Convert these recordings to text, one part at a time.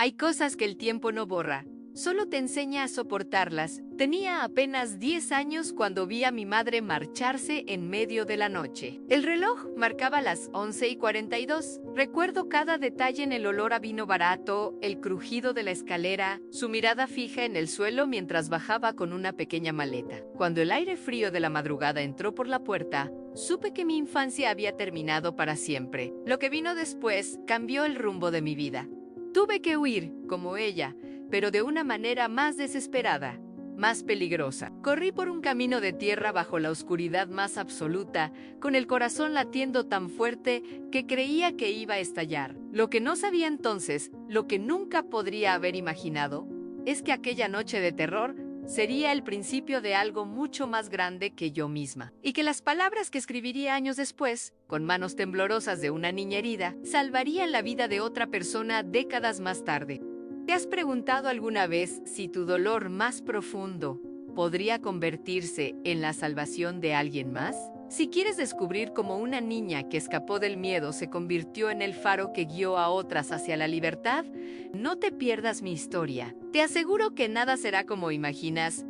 Hay cosas que el tiempo no borra, solo te enseña a soportarlas. Tenía apenas 10 años cuando vi a mi madre marcharse en medio de la noche. El reloj marcaba las 11:42. Recuerdo cada detalle: en el olor a vino barato, el crujido de la escalera, su mirada fija en el suelo mientras bajaba con una pequeña maleta. Cuando el aire frío de la madrugada entró por la puerta, supe que mi infancia había terminado para siempre. Lo que vino después cambió el rumbo de mi vida. Tuve que huir, como ella, pero de una manera más desesperada, más peligrosa. Corrí por un camino de tierra bajo la oscuridad más absoluta, con el corazón latiendo tan fuerte que creía que iba a estallar. Lo que no sabía entonces, lo que nunca podría haber imaginado, es que aquella noche de terror sería el principio de algo mucho más grande que yo misma, y que las palabras que escribiría años después, con manos temblorosas de una niña herida, salvarían la vida de otra persona décadas más tarde. ¿Te has preguntado alguna vez si tu dolor más profundo podría convertirse en la salvación de alguien más? Si quieres descubrir cómo una niña que escapó del miedo se convirtió en el faro que guió a otras hacia la libertad, no te pierdas mi historia. Te aseguro que nada será como imaginas.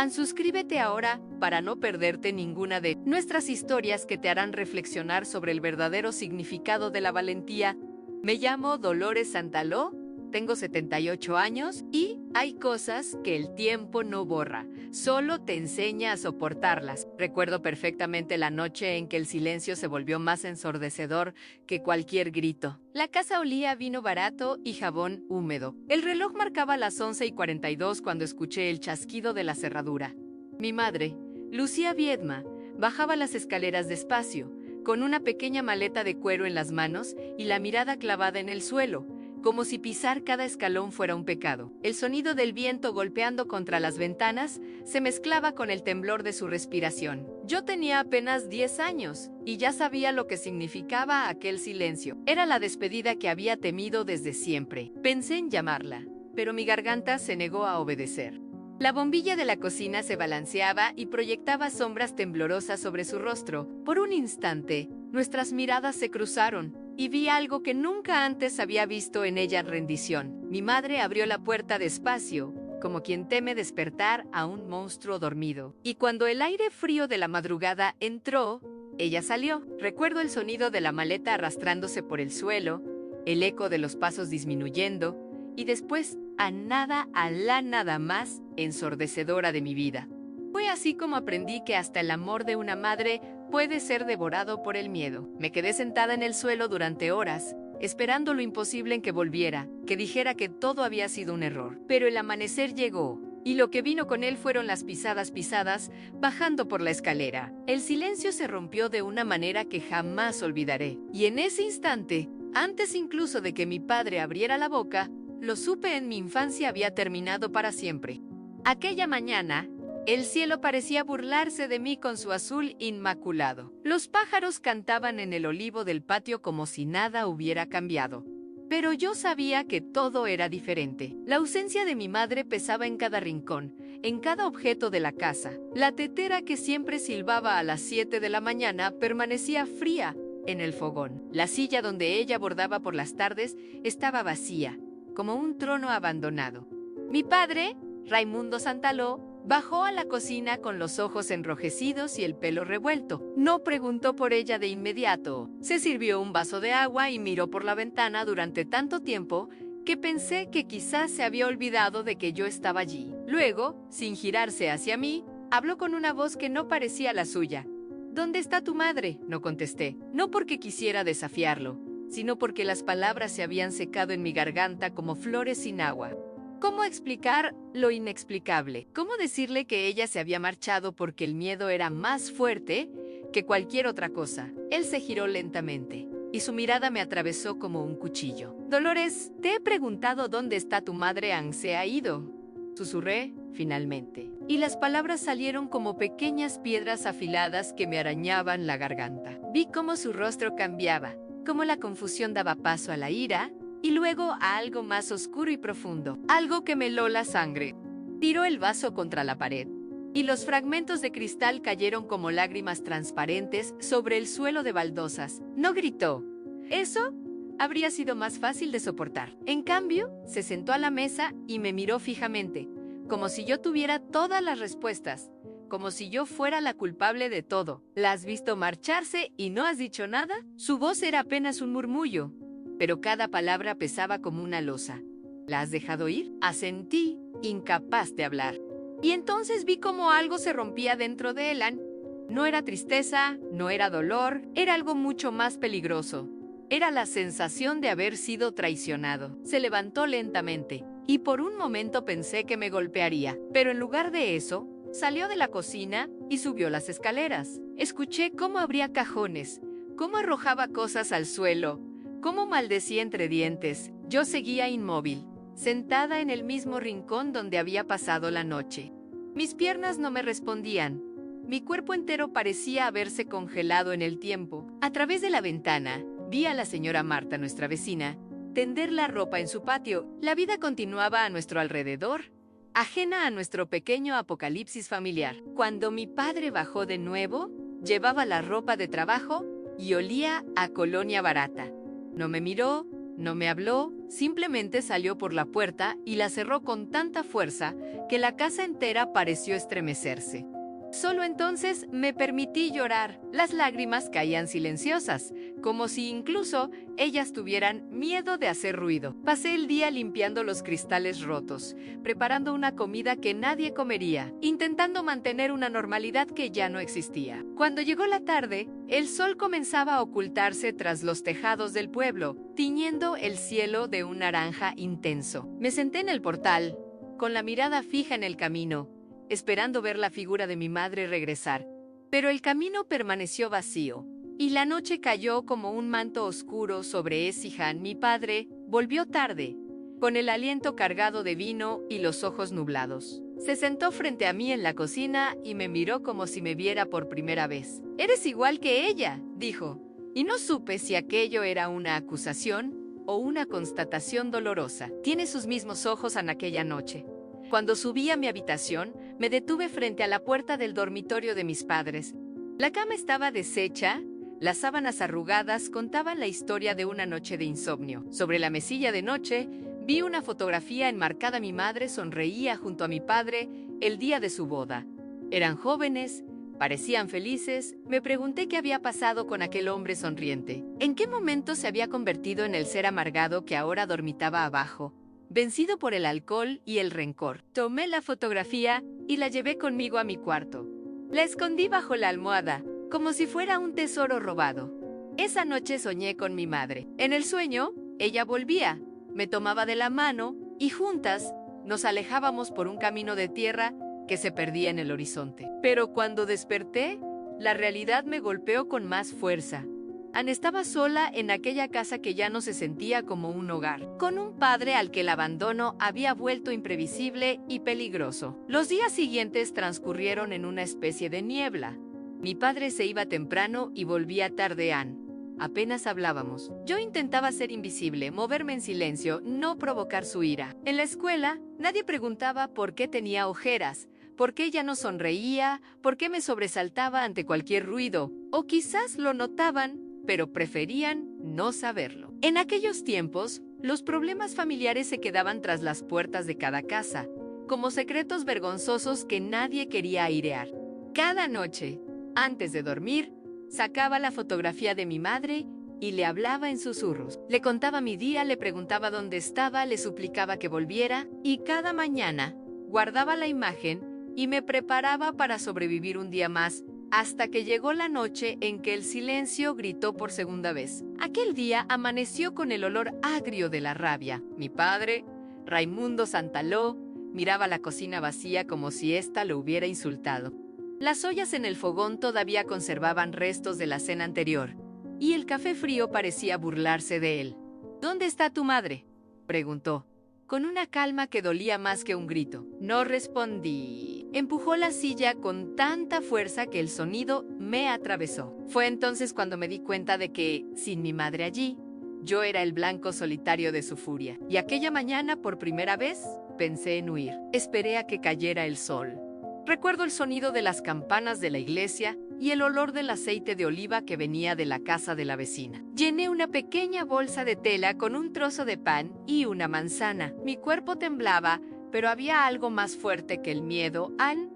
Suscríbete ahora para no perderte ninguna de nuestras historias que te harán reflexionar sobre el verdadero significado de la valentía. Me llamo Dolores Santaló. Tengo 78 años y hay cosas que el tiempo no borra, solo te enseña a soportarlas. Recuerdo perfectamente la noche en que el silencio se volvió más ensordecedor que cualquier grito. La casa olía a vino barato y jabón húmedo. El reloj marcaba las 11:42 cuando escuché el chasquido de la cerradura. Mi madre, Lucía Viedma, bajaba las escaleras despacio, con una pequeña maleta de cuero en las manos y la mirada clavada en el suelo, como si pisar cada escalón fuera un pecado. El sonido del viento golpeando contra las ventanas se mezclaba con el temblor de su respiración. Yo tenía apenas 10 años y ya sabía lo que significaba aquel silencio. Era la despedida que había temido desde siempre. Pensé en llamarla, pero mi garganta se negó a obedecer. La bombilla de la cocina se balanceaba y proyectaba sombras temblorosas sobre su rostro. Por un instante, nuestras miradas se cruzaron y vi algo que nunca antes había visto en ella: rendición. Mi madre abrió la puerta despacio, como quien teme despertar a un monstruo dormido. Y cuando el aire frío de la madrugada entró, ella salió. Recuerdo el sonido de la maleta arrastrándose por el suelo, el eco de los pasos disminuyendo, y después a la nada más ensordecedora de mi vida. Fue así como aprendí que hasta el amor de una madre puede ser devorado por el miedo. Me quedé sentada en el suelo durante horas, esperando lo imposible en que volviera, que dijera que todo había sido un error. Pero el amanecer llegó, y lo que vino con él fueron las pisadas bajando por la escalera. El silencio se rompió de una manera que jamás olvidaré. Y en ese instante, antes incluso de que mi padre abriera la boca, lo supe: en mi infancia había terminado para siempre. Aquella mañana, el cielo parecía burlarse de mí con su azul inmaculado. Los pájaros cantaban en el olivo del patio como si nada hubiera cambiado. Pero yo sabía que todo era diferente. La ausencia de mi madre pesaba en cada rincón, en cada objeto de la casa. La tetera que siempre silbaba a las 7 de la mañana permanecía fría en el fogón. La silla donde ella bordaba por las tardes estaba vacía, como un trono abandonado. Mi padre, Raimundo Santaló, bajó a la cocina con los ojos enrojecidos y el pelo revuelto. No preguntó por ella de inmediato. Se sirvió un vaso de agua y miró por la ventana durante tanto tiempo que pensé que quizás se había olvidado de que yo estaba allí. Luego, sin girarse hacia mí, habló con una voz que no parecía la suya. ¿Dónde está tu madre?, no contesté. No porque quisiera desafiarlo, sino porque las palabras se habían secado en mi garganta como flores sin agua. ¿Cómo explicar lo inexplicable? ¿Cómo decirle que ella se había marchado porque el miedo era más fuerte que cualquier otra cosa? Él se giró lentamente y su mirada me atravesó como un cuchillo. Dolores, te he preguntado dónde está tu madre. ¿Se ha ido?, susurré finalmente. Y las palabras salieron como pequeñas piedras afiladas que me arañaban la garganta. Vi cómo su rostro cambiaba, cómo la confusión daba paso a la ira, y luego a algo más oscuro y profundo, algo que me heló la sangre. Tiró el vaso contra la pared, y los fragmentos de cristal cayeron como lágrimas transparentes sobre el suelo de baldosas. No gritó. Eso habría sido más fácil de soportar. En cambio, se sentó a la mesa y me miró fijamente, como si yo tuviera todas las respuestas, como si yo fuera la culpable de todo. ¿La has visto marcharse y no has dicho nada? Su voz era apenas un murmullo, pero cada palabra pesaba como una losa. ¿La has dejado ir? Asentí, incapaz de hablar. Y entonces vi cómo algo se rompía dentro de Elan. No era tristeza, no era dolor, era algo mucho más peligroso. Era la sensación de haber sido traicionado. Se levantó lentamente, y por un momento pensé que me golpearía, pero en lugar de eso, salió de la cocina y subió las escaleras. Escuché cómo abría cajones, cómo arrojaba cosas al suelo, cómo maldecía entre dientes. Yo seguía inmóvil, sentada en el mismo rincón donde había pasado la noche. Mis piernas no me respondían. Mi cuerpo entero parecía haberse congelado en el tiempo. A través de la ventana, vi a la señora Marta, nuestra vecina, tender la ropa en su patio. La vida continuaba a nuestro alrededor, ajena a nuestro pequeño apocalipsis familiar. Cuando mi padre bajó de nuevo, llevaba la ropa de trabajo y olía a colonia barata. No me miró, no me habló, simplemente salió por la puerta y la cerró con tanta fuerza que la casa entera pareció estremecerse. Solo entonces me permití llorar. Las lágrimas caían silenciosas, como si incluso ellas tuvieran miedo de hacer ruido. Pasé el día limpiando los cristales rotos, preparando una comida que nadie comería, intentando mantener una normalidad que ya no existía. Cuando llegó la tarde, el sol comenzaba a ocultarse tras los tejados del pueblo, tiñendo el cielo de un naranja intenso. Me senté en el portal, con la mirada fija en el camino, esperando ver la figura de mi madre regresar. Pero el camino permaneció vacío, y la noche cayó como un manto oscuro sobre Esihan. Mi padre volvió tarde, con el aliento cargado de vino y los ojos nublados. Se sentó frente a mí en la cocina y me miró como si me viera por primera vez. «Eres igual que ella», dijo, y no supe si aquello era una acusación o una constatación dolorosa. «Tiene sus mismos ojos en aquella noche». Cuando subí a mi habitación, me detuve frente a la puerta del dormitorio de mis padres. La cama estaba deshecha, las sábanas arrugadas contaban la historia de una noche de insomnio. Sobre la mesilla de noche, vi una fotografía enmarcada. Mi madre sonreía junto a mi padre el día de su boda. Eran jóvenes, parecían felices. Me pregunté qué había pasado con aquel hombre sonriente. ¿En qué momento se había convertido en el ser amargado que ahora dormitaba abajo, vencido por el alcohol y el rencor? Tomé la fotografía y la llevé conmigo a mi cuarto. La escondí bajo la almohada, como si fuera un tesoro robado. Esa noche soñé con mi madre. En el sueño, ella volvía, me tomaba de la mano y juntas nos alejábamos por un camino de tierra que se perdía en el horizonte. Pero cuando desperté, la realidad me golpeó con más fuerza. Anne estaba sola en aquella casa que ya no se sentía como un hogar, con un padre al que el abandono había vuelto imprevisible y peligroso. Los días siguientes transcurrieron en una especie de niebla. Mi padre se iba temprano y volvía tarde. Anne. Apenas hablábamos. Yo intentaba ser invisible, moverme en silencio, no provocar su ira. En la escuela, nadie preguntaba por qué tenía ojeras, por qué ya no sonreía, por qué me sobresaltaba ante cualquier ruido, o quizás lo notaban, pero preferían no saberlo. En aquellos tiempos, los problemas familiares se quedaban tras las puertas de cada casa, como secretos vergonzosos que nadie quería airear. Cada noche, antes de dormir, sacaba la fotografía de mi madre y le hablaba en susurros. Le contaba mi día, le preguntaba dónde estaba, le suplicaba que volviera, y cada mañana guardaba la imagen y me preparaba para sobrevivir un día más, hasta que llegó la noche en que el silencio gritó por segunda vez. Aquel día amaneció con el olor agrio de la rabia. Mi padre, Raimundo Santaló, miraba la cocina vacía como si ésta lo hubiera insultado. Las ollas en el fogón todavía conservaban restos de la cena anterior, y el café frío parecía burlarse de él. «¿Dónde está tu madre?», preguntó, con una calma que dolía más que un grito. No respondí. Empujó la silla con tanta fuerza que el sonido me atravesó. Fue entonces cuando me di cuenta de que, sin mi madre allí, yo era el blanco solitario de su furia. Y aquella mañana, por primera vez, pensé en huir. Esperé a que cayera el sol. Recuerdo el sonido de las campanas de la iglesia y el olor del aceite de oliva que venía de la casa de la vecina. Llené una pequeña bolsa de tela con un trozo de pan y una manzana. Mi cuerpo temblaba, pero había algo más fuerte que el miedo,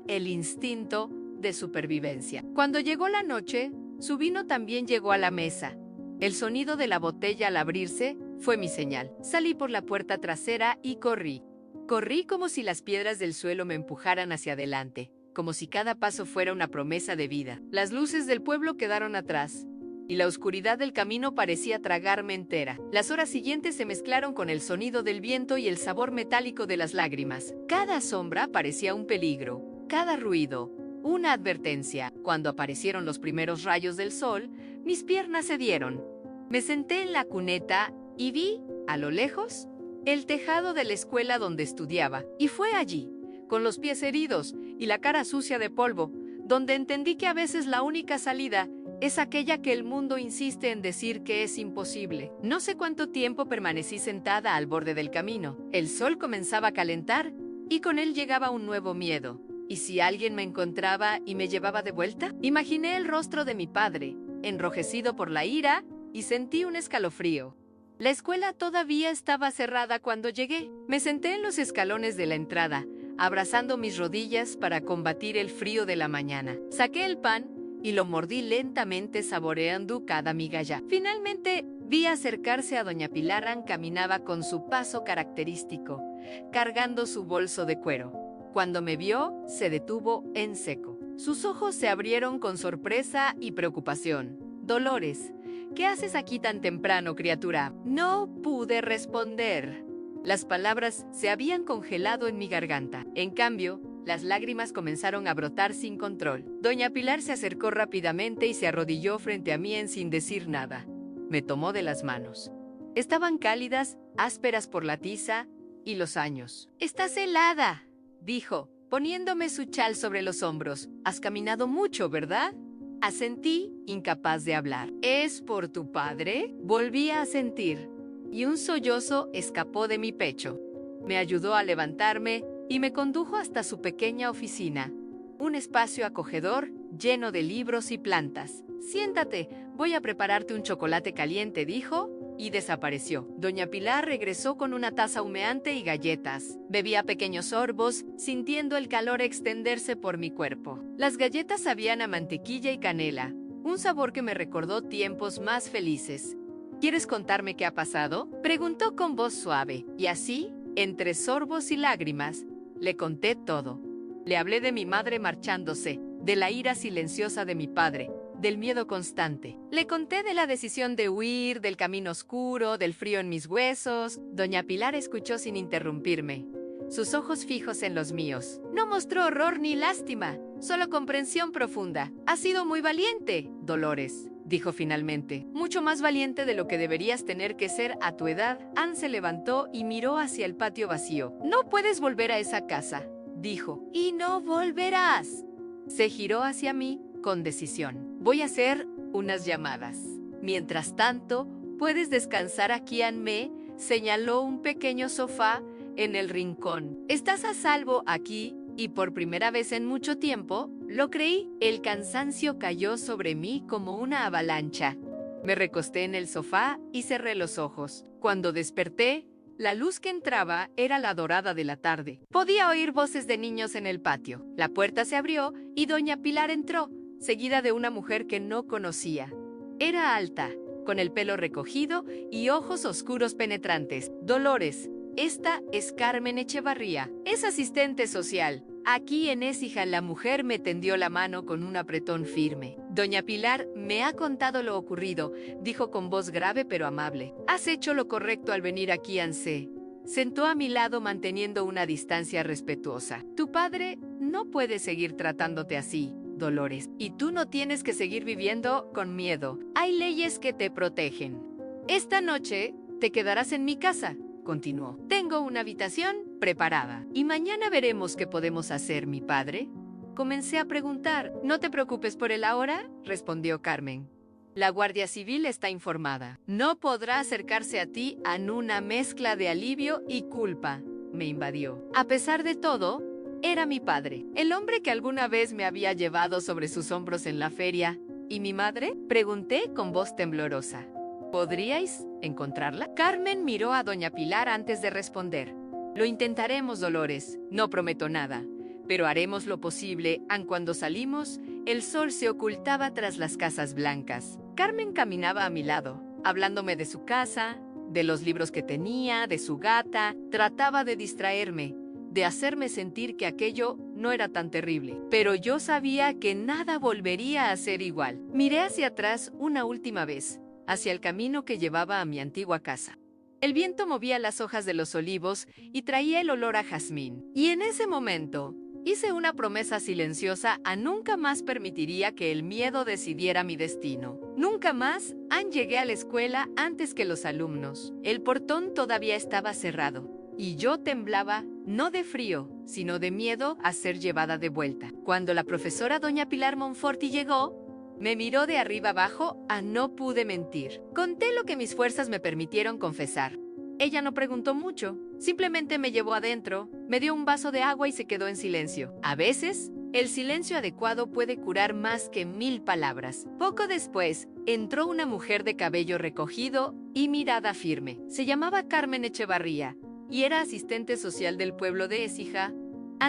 el instinto de supervivencia. Cuando llegó la noche, su vino también llegó a la mesa. El sonido de la botella al abrirse fue mi señal. Salí por la puerta trasera y corrí. Corrí como si las piedras del suelo me empujaran hacia adelante, como si cada paso fuera una promesa de vida. Las luces del pueblo quedaron atrás, y la oscuridad del camino parecía tragarme entera. Las horas siguientes se mezclaron con el sonido del viento y el sabor metálico de las lágrimas. Cada sombra parecía un peligro, cada ruido una advertencia. Cuando aparecieron los primeros rayos del sol, mis piernas cedieron. Me senté en la cuneta y vi, a lo lejos, el tejado de la escuela donde estudiaba. Y fue allí, con los pies heridos y la cara sucia de polvo, donde entendí que a veces la única salida es aquella que el mundo insiste en decir que es imposible. No sé cuánto tiempo permanecí sentada al borde del camino. El sol comenzaba a calentar y con él llegaba un nuevo miedo. ¿Y si alguien me encontraba y me llevaba de vuelta? Imaginé el rostro de mi padre, enrojecido por la ira, y sentí un escalofrío. La escuela todavía estaba cerrada cuando llegué. Me senté en los escalones de la entrada, abrazando mis rodillas para combatir el frío de la mañana. Saqué el pan y lo mordí lentamente, saboreando cada migaja. Finalmente vi acercarse a doña Pilar. Caminaba con su paso característico, cargando su bolso de cuero. Cuando me vio, se detuvo en seco. Sus ojos se abrieron con sorpresa y preocupación. «Dolores, ¿qué haces aquí tan temprano, criatura?». No pude responder. Las palabras se habían congelado en mi garganta. En cambio, las lágrimas comenzaron a brotar sin control. Doña Pilar se acercó rápidamente y se arrodilló frente a mí sin decir nada. Me tomó de las manos. Estaban cálidas, ásperas por la tiza y los años. «Estás helada», dijo, poniéndome su chal sobre los hombros. «Has caminado mucho, ¿verdad?». Asentí, incapaz de hablar. «¿Es por tu padre?». Volví a asentir, y un sollozo escapó de mi pecho. Me ayudó a levantarme y me condujo hasta su pequeña oficina, un espacio acogedor lleno de libros y plantas. «Siéntate, voy a prepararte un chocolate caliente», dijo, y desapareció. Doña Pilar regresó con una taza humeante y galletas. Bebía pequeños sorbos, sintiendo el calor extenderse por mi cuerpo. Las galletas sabían a mantequilla y canela, un sabor que me recordó tiempos más felices. «¿Quieres contarme qué ha pasado?», preguntó con voz suave, y así, entre sorbos y lágrimas, le conté todo. Le hablé de mi madre marchándose, de la ira silenciosa de mi padre, del miedo constante. Le conté de la decisión de huir, del camino oscuro, del frío en mis huesos. Doña Pilar escuchó sin interrumpirme, sus ojos fijos en los míos. No mostró horror ni lástima, solo comprensión profunda. «Has sido muy valiente, Dolores», dijo finalmente. «Mucho más valiente de lo que deberías tener que ser a tu edad». Ann se levantó y miró hacia el patio vacío. «No puedes volver a esa casa», dijo. «Y no volverás». Se giró hacia mí con decisión. «Voy a hacer unas llamadas. Mientras tanto, puedes descansar aquí». Ann me señaló un pequeño sofá en el rincón. «Estás a salvo aquí». Y por primera vez en mucho tiempo, lo creí. El cansancio cayó sobre mí como una avalancha. Me recosté en el sofá y cerré los ojos. Cuando desperté, la luz que entraba era la dorada de la tarde. Podía oír voces de niños en el patio. La puerta se abrió y doña Pilar entró, seguida de una mujer que no conocía. Era alta, con el pelo recogido y ojos oscuros penetrantes. «Dolores, esta es Carmen Echevarría. Es asistente social. Aquí en Écija». La mujer me tendió la mano con un apretón firme. «Doña Pilar me ha contado lo ocurrido», dijo con voz grave pero amable. «Has hecho lo correcto al venir aquí». Ann se sentó a mi lado manteniendo una distancia respetuosa. «Tu padre no puede seguir tratándote así, Dolores, y tú no tienes que seguir viviendo con miedo. Hay leyes que te protegen. Esta noche te quedarás en mi casa», continuó. «Tengo una habitación preparada. Y mañana veremos qué podemos hacer, mi padre». Comencé a preguntar. «No te preocupes por él ahora», respondió Carmen. «La Guardia Civil está informada. No podrá acercarse a ti». Una mezcla de alivio y culpa me invadió. A pesar de todo, Era mi padre, el hombre que alguna vez me había llevado sobre sus hombros en la feria. ¿Y mi madre?, pregunté con voz temblorosa. ¿Podríais encontrarla? Carmen miró a doña Pilar antes de responder. Lo intentaremos, Dolores. No prometo nada, pero haremos lo posible. Aun cuando salimos, el sol se ocultaba tras las casas blancas. Carmen caminaba a mi lado, hablándome de su casa, de los libros que tenía, de su gata. Trataba de distraerme, de hacerme sentir que aquello no era tan terrible. Pero yo sabía que nada volvería a ser igual. Miré hacia atrás una última vez, hacia el camino que llevaba a mi antigua casa. El viento movía las hojas de los olivos y traía el olor a jazmín. Y en ese momento, hice una promesa silenciosa a nunca más permitiría que el miedo decidiera mi destino. Nunca más llegué a la escuela antes que los alumnos. El portón todavía estaba cerrado y yo temblaba, no de frío, sino de miedo a ser llevada de vuelta. Cuando la profesora doña Pilar Monforti llegó, me miró de arriba abajo, no pude mentir. Conté lo que mis fuerzas me permitieron confesar. Ella no preguntó mucho, simplemente me llevó adentro, me dio un vaso de agua y se quedó en silencio. A veces, el silencio adecuado puede curar más que 1000 palabras. Poco después, entró una mujer de cabello recogido y mirada firme. Se llamaba Carmen Echevarría y era asistente social del pueblo de Écija.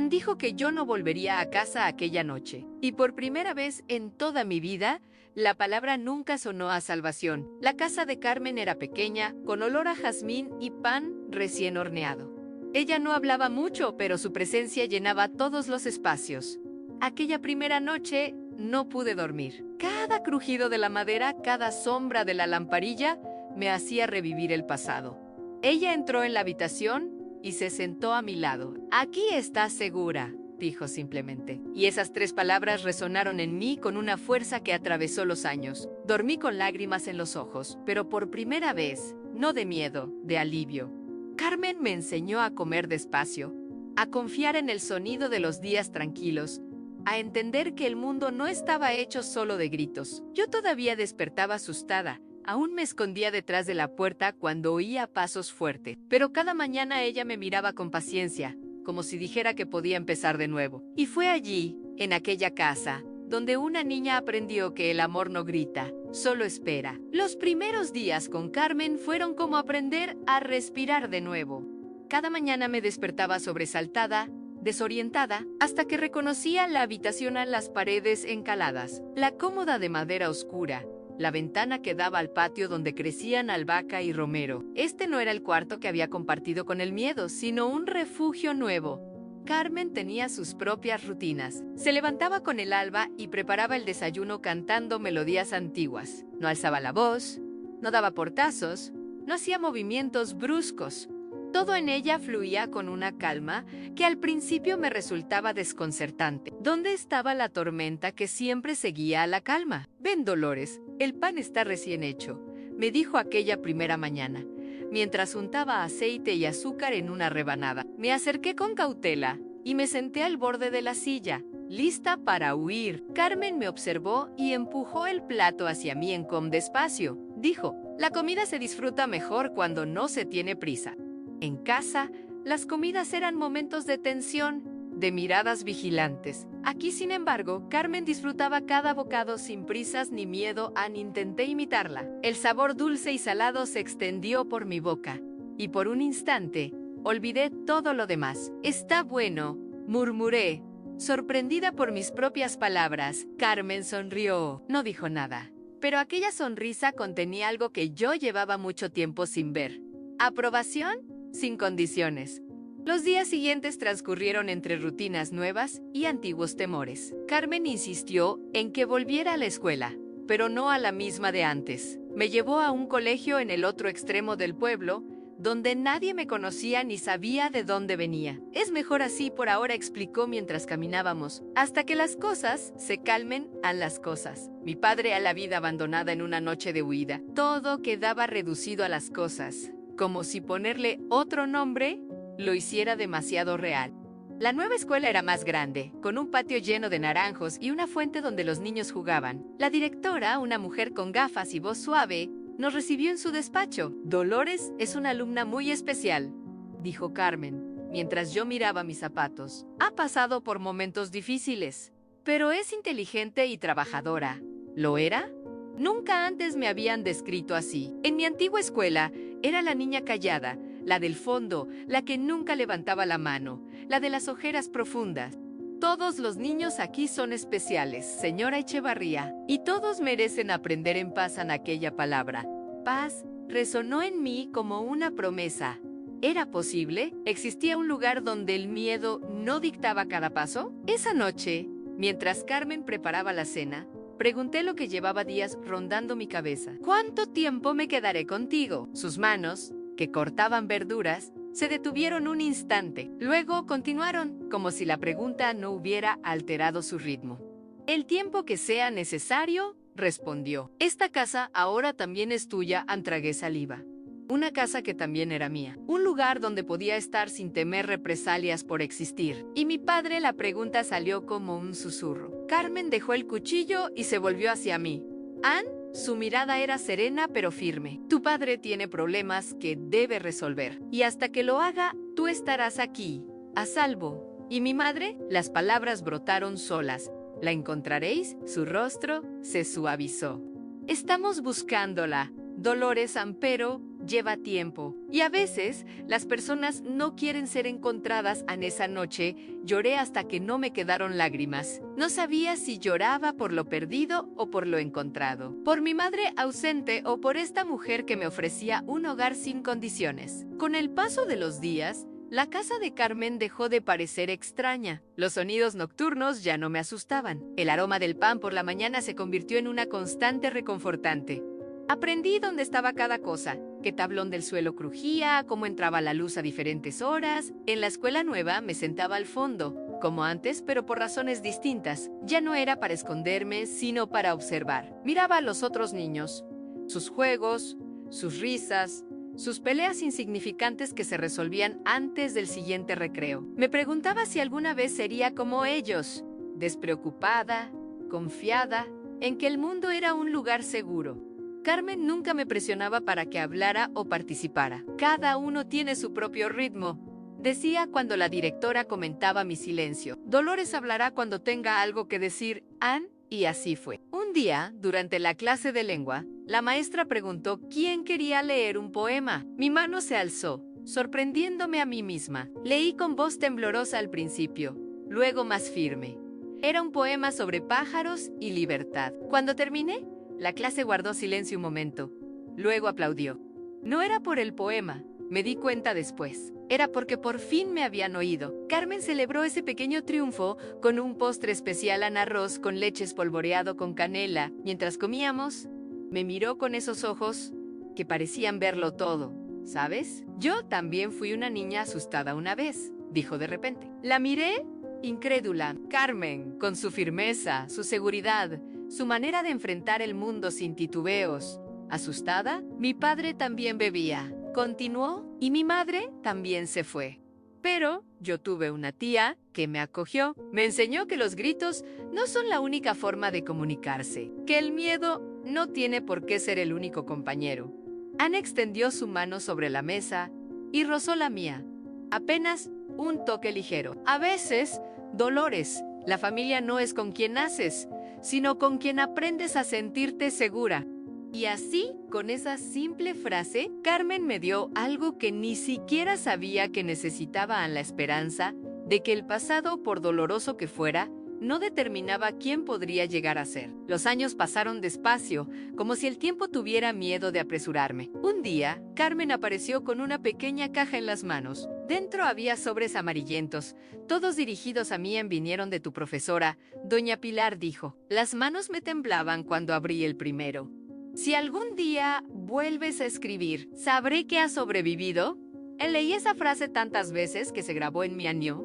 Dijo que yo no volvería a casa aquella noche. Y por primera vez en toda mi vida, la palabra nunca sonó a salvación. La casa de Carmen era pequeña, con olor a jazmín y pan recién horneado. Ella no hablaba mucho, pero su presencia llenaba todos los espacios. Aquella primera noche no pude dormir. Cada crujido de la madera, cada sombra de la lamparilla, me hacía revivir el pasado. Ella entró en la habitación y se sentó a mi lado. «Aquí estás segura», dijo simplemente. Y esas 3 palabras resonaron en mí con una fuerza que atravesó los años. Dormí con lágrimas en los ojos, pero por primera vez, no de miedo, de alivio. Carmen me enseñó a comer despacio, a confiar en el sonido de los días tranquilos, a entender que el mundo no estaba hecho solo de gritos. Yo todavía despertaba asustada. Aún me escondía detrás de la puerta cuando oía pasos fuertes, pero cada mañana ella me miraba con paciencia, como si dijera que podía empezar de nuevo. Y fue allí, en aquella casa, donde una niña aprendió que el amor no grita, solo espera. Los primeros días con Carmen fueron como aprender a respirar de nuevo. Cada mañana me despertaba sobresaltada, desorientada, hasta que reconocía la habitación a las paredes encaladas, la cómoda de madera oscura, la ventana que daba al patio donde crecían albahaca y romero. Este no era el cuarto que había compartido con el miedo, sino un refugio nuevo. Carmen tenía sus propias rutinas. Se levantaba con el alba y preparaba el desayuno cantando melodías antiguas. No alzaba la voz, no daba portazos, no hacía movimientos bruscos. Todo en ella fluía con una calma que al principio me resultaba desconcertante. ¿Dónde estaba la tormenta que siempre seguía a la calma? «Ven, Dolores, el pan está recién hecho», me dijo aquella primera mañana, mientras untaba aceite y azúcar en una rebanada. Me acerqué con cautela y me senté al borde de la silla, lista para huir. Carmen me observó y empujó el plato hacia mí con despacio. Dijo: «La comida se disfruta mejor cuando no se tiene prisa». En casa, las comidas eran momentos de tensión, de miradas vigilantes. Aquí, sin embargo, Carmen disfrutaba cada bocado sin prisas ni miedo. Intenté imitarla. El sabor dulce y salado se extendió por mi boca, y por un instante, olvidé todo lo demás. «Está bueno», murmuré, sorprendida por mis propias palabras. Carmen sonrió. No dijo nada, pero aquella sonrisa contenía algo que yo llevaba mucho tiempo sin ver. Aprobación sin condiciones. Los días siguientes transcurrieron entre rutinas nuevas y antiguos temores. Carmen insistió en que volviera a la escuela, pero no a la misma de antes. Me llevó a un colegio en el otro extremo del pueblo, donde nadie me conocía ni sabía de dónde venía. «Es mejor así por ahora», explicó mientras caminábamos, «hasta que las cosas se calmen a las cosas». Mi padre a la vida abandonada en una noche de huida. Todo quedaba reducido a las cosas, como si ponerle otro nombre lo hiciera demasiado real. La nueva escuela era más grande, con un patio lleno de naranjos y una fuente donde los niños jugaban. La directora, una mujer con gafas y voz suave, nos recibió en su despacho. «Dolores es una alumna muy especial», dijo Carmen. mientras yo miraba mis zapatos. Ha pasado por momentos difíciles, pero es inteligente y trabajadora. ¿Lo era? Nunca antes me habían descrito así. En mi antigua escuela, era la niña callada, la del fondo, la que nunca levantaba la mano, la de las ojeras profundas. Todos los niños aquí son especiales, señora Echevarría, y todos merecen aprender en paz en aquella palabra. Paz resonó en mí como una promesa. ¿Era posible? ¿Existía un lugar donde el miedo no dictaba cada paso? Esa noche, mientras Carmen preparaba la cena, pregunté lo que llevaba días rondando mi cabeza. ¿Cuánto tiempo me quedaré contigo? Sus manos, que cortaban verduras, se detuvieron un instante. Luego continuaron, como si la pregunta no hubiera alterado su ritmo. El tiempo que sea necesario, respondió. Esta casa ahora también es tuya, tragué saliva. Una casa que también era mía. Un lugar donde podía estar sin temer represalias por existir. Y mi padre, la pregunta salió como un susurro. Carmen dejó el cuchillo y se volvió hacia mí. Ann, su mirada era serena pero firme. Tu padre tiene problemas que debe resolver. Y hasta que lo haga, tú estarás aquí, a salvo. ¿Y mi madre? Las palabras brotaron solas. ¿La encontraréis? Su rostro se suavizó. Estamos buscándola. Dolores Ampero lleva tiempo. Y a veces, las personas no quieren ser encontradas. En esa noche, lloré hasta que no me quedaron lágrimas. No sabía si lloraba por lo perdido o por lo encontrado. Por mi madre ausente o por esta mujer que me ofrecía un hogar sin condiciones. Con el paso de los días, la casa de Carmen dejó de parecer extraña. Los sonidos nocturnos ya no me asustaban. El aroma del pan por la mañana se convirtió en una constante reconfortante. Aprendí dónde estaba cada cosa, qué tablón del suelo crujía, cómo entraba la luz a diferentes horas. En la escuela nueva me sentaba al fondo, como antes, pero por razones distintas. Ya no era para esconderme, sino para observar. Miraba a los otros niños, sus juegos, sus risas, sus peleas insignificantes que se resolvían antes del siguiente recreo. Me preguntaba si alguna vez sería como ellos, despreocupada, confiada, en que el mundo era un lugar seguro. Carmen nunca me presionaba para que hablara o participara. Cada uno tiene su propio ritmo, decía cuando la directora comentaba mi silencio. Dolores hablará cuando tenga algo que decir, Ann, y así fue. Un día, durante la clase de lengua, la maestra preguntó quién quería leer un poema. Mi mano se alzó, sorprendiéndome a mí misma. Leí con voz temblorosa al principio, luego más firme. Era un poema sobre pájaros y libertad. Cuando terminé, la clase guardó silencio un momento. Luego aplaudió. No era por el poema, me di cuenta después. Era porque por fin me habían oído. Carmen celebró ese pequeño triunfo con un postre especial en arroz con leche espolvoreado con canela. Mientras comíamos, me miró con esos ojos que parecían verlo todo. ¿Sabes? Yo también fui una niña asustada una vez, dijo de repente. La miré, incrédula. Carmen, con su firmeza, su seguridad, su manera de enfrentar el mundo sin titubeos. Asustada, mi padre también bebía. Continuó, y mi madre también se fue. Pero yo tuve una tía que me acogió. Me enseñó que los gritos no son la única forma de comunicarse, que el miedo no tiene por qué ser el único compañero. Ana extendió su mano sobre la mesa y rozó la mía. Apenas un toque ligero. A veces, Dolores, la familia no es con quien naces, sino con quien aprendes a sentirte segura. Y así, con esa simple frase, Carmen me dio algo que ni siquiera sabía que necesitaba, la esperanza de que el pasado, por doloroso que fuera, no determinaba quién podría llegar a ser. Los años pasaron despacio, como si el tiempo tuviera miedo de apresurarme. Un día, Carmen apareció con una pequeña caja en las manos. Dentro había sobres amarillentos, todos dirigidos a mí. Vinieron de tu profesora, doña Pilar, dijo. Las manos me temblaban cuando abrí el primero. Si algún día vuelves a escribir, ¿sabré que has sobrevivido? Leí esa frase tantas veces que se grabó en mi año.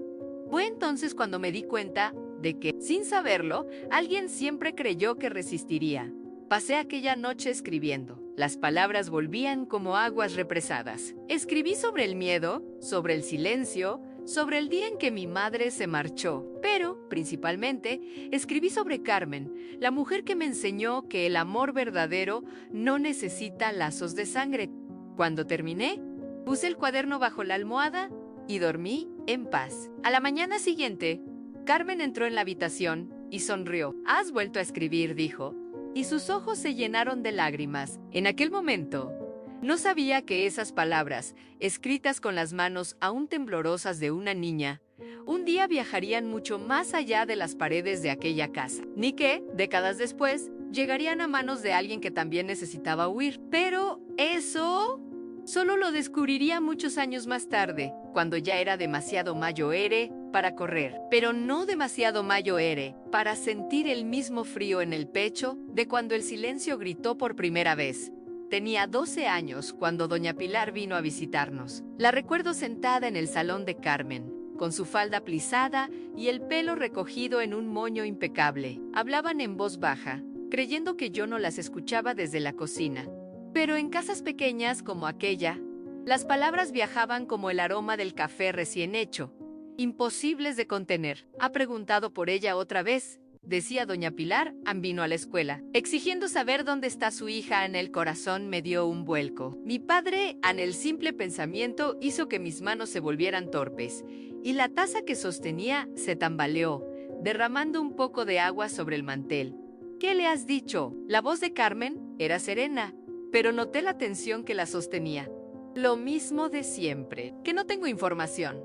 Fue entonces cuando me di cuenta de que, sin saberlo, alguien siempre creyó que resistiría. Pasé aquella noche escribiendo. Las palabras volvían como aguas represadas. Escribí sobre el miedo, sobre el silencio, sobre el día en que mi madre se marchó. Pero, principalmente, escribí sobre Carmen, la mujer que me enseñó que el amor verdadero no necesita lazos de sangre. Cuando terminé, puse el cuaderno bajo la almohada y dormí en paz. A la mañana siguiente, Carmen entró en la habitación y sonrió. «¿Has vuelto a escribir?», dijo, y sus ojos se llenaron de lágrimas. En aquel momento, no sabía que esas palabras, escritas con las manos aún temblorosas de una niña, un día viajarían mucho más allá de las paredes de aquella casa, ni que, décadas después, llegarían a manos de alguien que también necesitaba huir. Pero eso solo lo descubriría muchos años más tarde, cuando ya era demasiado mayor para correr, pero no demasiado mayor para sentir el mismo frío en el pecho de cuando el silencio gritó por primera vez. Tenía 12 años cuando doña Pilar vino a visitarnos. La recuerdo sentada en el salón de Carmen, con su falda plisada y el pelo recogido en un moño impecable. Hablaban en voz baja, creyendo que yo no las escuchaba desde la cocina. Pero en casas pequeñas como aquella, las palabras viajaban como el aroma del café recién hecho, imposibles de contener. «¿Ha preguntado por ella otra vez?», decía doña Pilar, vino a la escuela, exigiendo saber dónde está su hija. En el corazón me dio un vuelco. Mi padre, en el simple pensamiento, hizo que mis manos se volvieran torpes, y la taza que sostenía se tambaleó, derramando un poco de agua sobre el mantel. «¿Qué le has dicho?». La voz de Carmen era serena, pero noté la tensión que la sostenía. «Lo mismo de siempre, que no tengo información,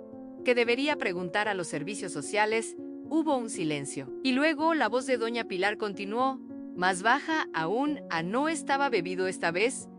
que debería preguntar a los servicios sociales». Hubo un silencio, y luego la voz de doña Pilar continuó, más baja aún. «No estaba bebido esta vez».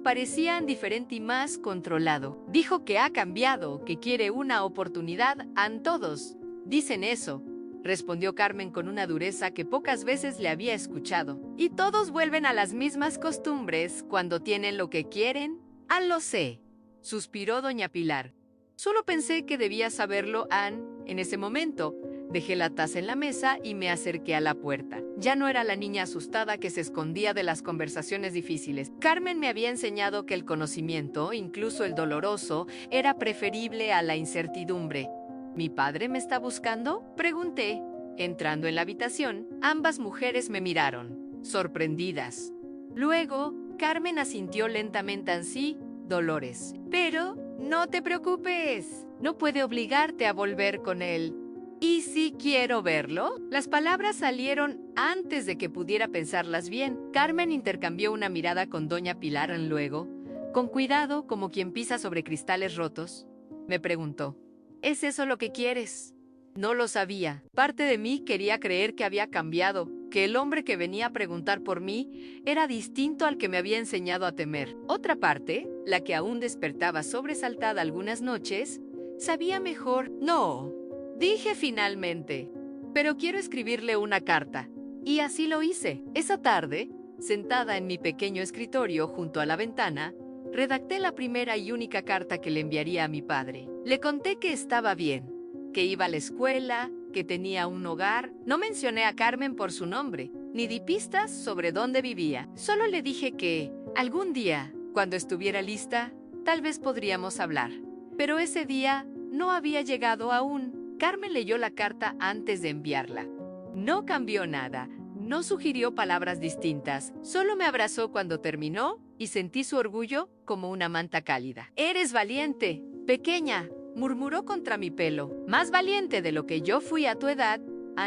Parecía diferente y más controlado. «Dijo que ha cambiado, que quiere una oportunidad. Todos dicen eso», respondió Carmen con una dureza que pocas veces le había escuchado. «Y todos vuelven a las mismas costumbres cuando tienen lo que quieren». Lo sé», suspiró doña Pilar. «Solo pensé que debía saberlo, En ese momento, dejé la taza en la mesa y me acerqué a la puerta. Ya no era la niña asustada que se escondía de las conversaciones difíciles. Carmen me había enseñado que el conocimiento, incluso el doloroso, era preferible a la incertidumbre. «¿Mi padre me está buscando?», pregunté. Entrando en la habitación, ambas mujeres me miraron, sorprendidas. Luego, Carmen asintió lentamente. «Sí, Dolores. Pero no te preocupes, no puede obligarte a volver con él». «¿Y si quiero verlo?». Las palabras salieron antes de que pudiera pensarlas bien. Carmen intercambió una mirada con doña Pilar. Luego, con cuidado, como quien pisa sobre cristales rotos, me preguntó: «¿Es eso lo que quieres?». No lo sabía. Parte de mí quería creer que había cambiado, que el hombre que venía a preguntar por mí era distinto al que me había enseñado a temer. Otra parte, la que aún despertaba sobresaltada algunas noches, sabía mejor. «No», dije finalmente, «pero quiero escribirle una carta». Y así lo hice. Esa tarde, sentada en mi pequeño escritorio junto a la ventana, redacté la primera y única carta que le enviaría a mi padre. Le conté que estaba bien, que iba a la escuela, que tenía un hogar. No mencioné a Carmen por su nombre, ni di pistas sobre dónde vivía. Solo le dije que, algún día, cuando estuviera lista, tal vez podríamos hablar. Pero ese día no había llegado aún. Carmen leyó la carta antes de enviarla. No cambió nada, no sugirió palabras distintas, solo me abrazó cuando terminó y sentí su orgullo como una manta cálida. «Eres valiente, pequeña», murmuró contra mi pelo. «Más valiente de lo que yo fui a tu edad».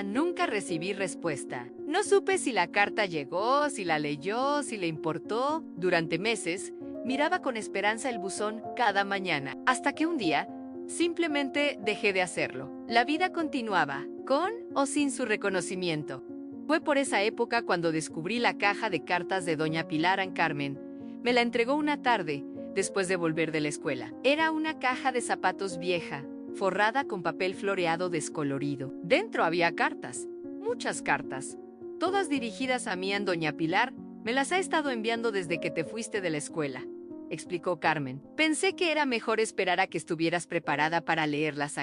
Nunca recibí respuesta. No supe si la carta llegó, si la leyó, si le importó. Durante meses, miraba con esperanza el buzón cada mañana, hasta que un día simplemente dejé de hacerlo. La vida continuaba, con o sin su reconocimiento. Fue por esa época cuando descubrí la caja de cartas de doña Pilar. Carmen me la entregó una tarde, después de volver de la escuela. Era una caja de zapatos vieja, forrada con papel floreado descolorido. Dentro había cartas, muchas cartas, todas dirigidas a mí. «Doña Pilar me las ha estado enviando desde que te fuiste de la escuela», explicó Carmen. «Pensé que era mejor esperar a que estuvieras preparada para leerlas».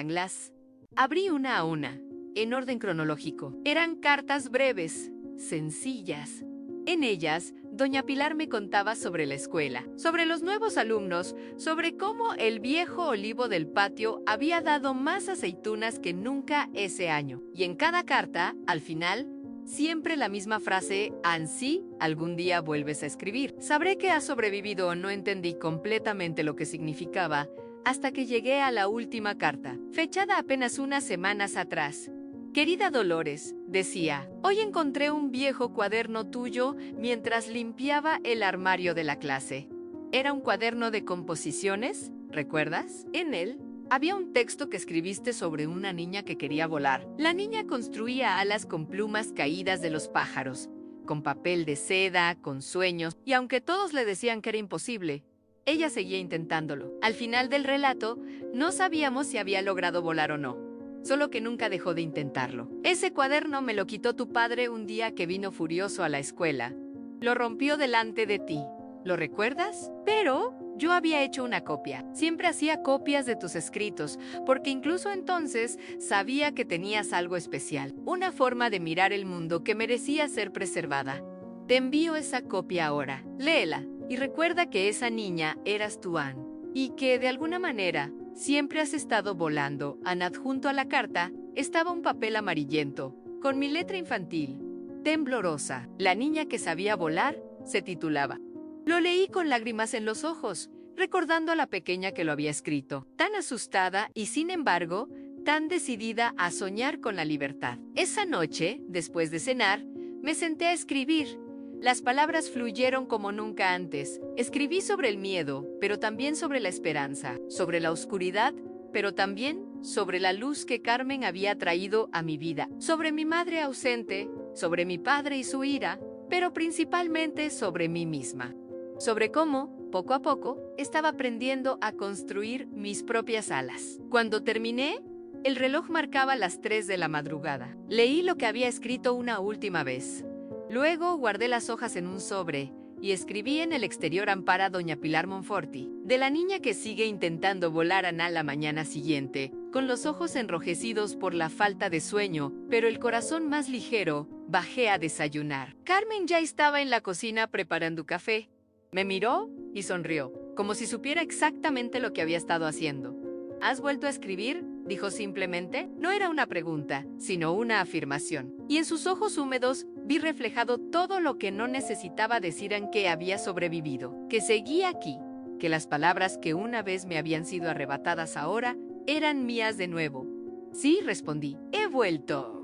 Abrí una a una, en orden cronológico. Eran cartas breves, sencillas. En ellas, doña Pilar me contaba sobre la escuela, sobre los nuevos alumnos, sobre cómo el viejo olivo del patio había dado más aceitunas que nunca ese año. Y en cada carta, al final, siempre la misma frase: «Ansí, algún día vuelves a escribir». Sabré que has sobrevivido. No entendí completamente lo que significaba, hasta que llegué a la última carta, fechada apenas unas semanas atrás. Querida Dolores, decía, hoy encontré un viejo cuaderno tuyo mientras limpiaba el armario de la clase. Era un cuaderno de composiciones, ¿recuerdas? En él había un texto que escribiste sobre una niña que quería volar. La niña construía alas con plumas caídas de los pájaros, con papel de seda, con sueños, y aunque todos le decían que era imposible, ella seguía intentándolo. Al final del relato, no sabíamos si había logrado volar o no, solo que nunca dejó de intentarlo. Ese cuaderno me lo quitó tu padre un día que vino furioso a la escuela. Lo rompió delante de ti. ¿Lo recuerdas? Pero yo había hecho una copia. Siempre hacía copias de tus escritos, porque incluso entonces sabía que tenías algo especial, una forma de mirar el mundo que merecía ser preservada. Te envío esa copia ahora. Léela y recuerda que esa niña eras tú, Anne, y que de alguna manera siempre has estado volando. Adjunto a la carta estaba un papel amarillento, con mi letra infantil, temblorosa. La niña que sabía volar se titulaba. Lo leí con lágrimas en los ojos, recordando a la pequeña que lo había escrito, tan asustada y sin embargo, tan decidida a soñar con la libertad. Esa noche, después de cenar, me senté a escribir. Las palabras fluyeron como nunca antes. Escribí sobre el miedo, pero también sobre la esperanza, sobre la oscuridad, pero también sobre la luz que Carmen había traído a mi vida, sobre mi madre ausente, sobre mi padre y su ira, pero principalmente sobre mí misma. Sobre cómo, poco a poco, estaba aprendiendo a construir mis propias alas. Cuando terminé, el reloj marcaba las 3 de la madrugada. Leí lo que había escrito una última vez. Luego guardé las hojas en un sobre y escribí en el exterior Ampara Doña Pilar Monforti, de la niña que sigue intentando volar a la mañana siguiente, con los ojos enrojecidos por la falta de sueño, pero el corazón más ligero. Bajé a desayunar. Carmen ya estaba en la cocina preparando café. Me miró y sonrió, como si supiera exactamente lo que había estado haciendo. ¿Has vuelto a escribir?, dijo simplemente. No era una pregunta, sino una afirmación. Y en sus ojos húmedos vi reflejado todo lo que no necesitaba decir, en que había sobrevivido, que seguía aquí, que las palabras que una vez me habían sido arrebatadas ahora eran mías de nuevo. Sí, respondí. He vuelto.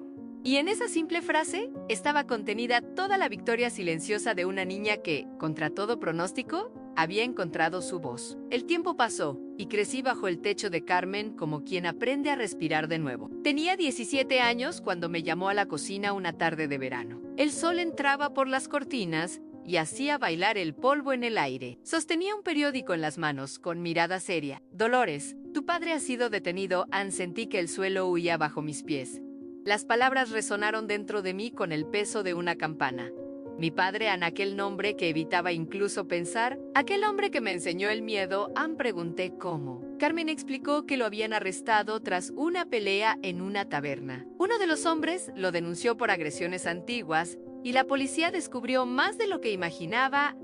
Y en esa simple frase estaba contenida toda la victoria silenciosa de una niña que, contra todo pronóstico, había encontrado su voz. El tiempo pasó y crecí bajo el techo de Carmen como quien aprende a respirar de nuevo. Tenía 17 años cuando me llamó a la cocina una tarde de verano. El sol entraba por las cortinas y hacía bailar el polvo en el aire. Sostenía un periódico en las manos, con mirada seria. Dolores, tu padre ha sido detenido. Sentí que el suelo huía bajo mis pies. Las palabras resonaron dentro de mí con el peso de una campana. Mi padre, aquel nombre que evitaba incluso pensar, aquel hombre que me enseñó el miedo. Pregunté cómo. Carmen explicó que lo habían arrestado tras una pelea en una taberna. Uno de los hombres lo denunció por agresiones antiguas y la policía descubrió más de lo que imaginaba.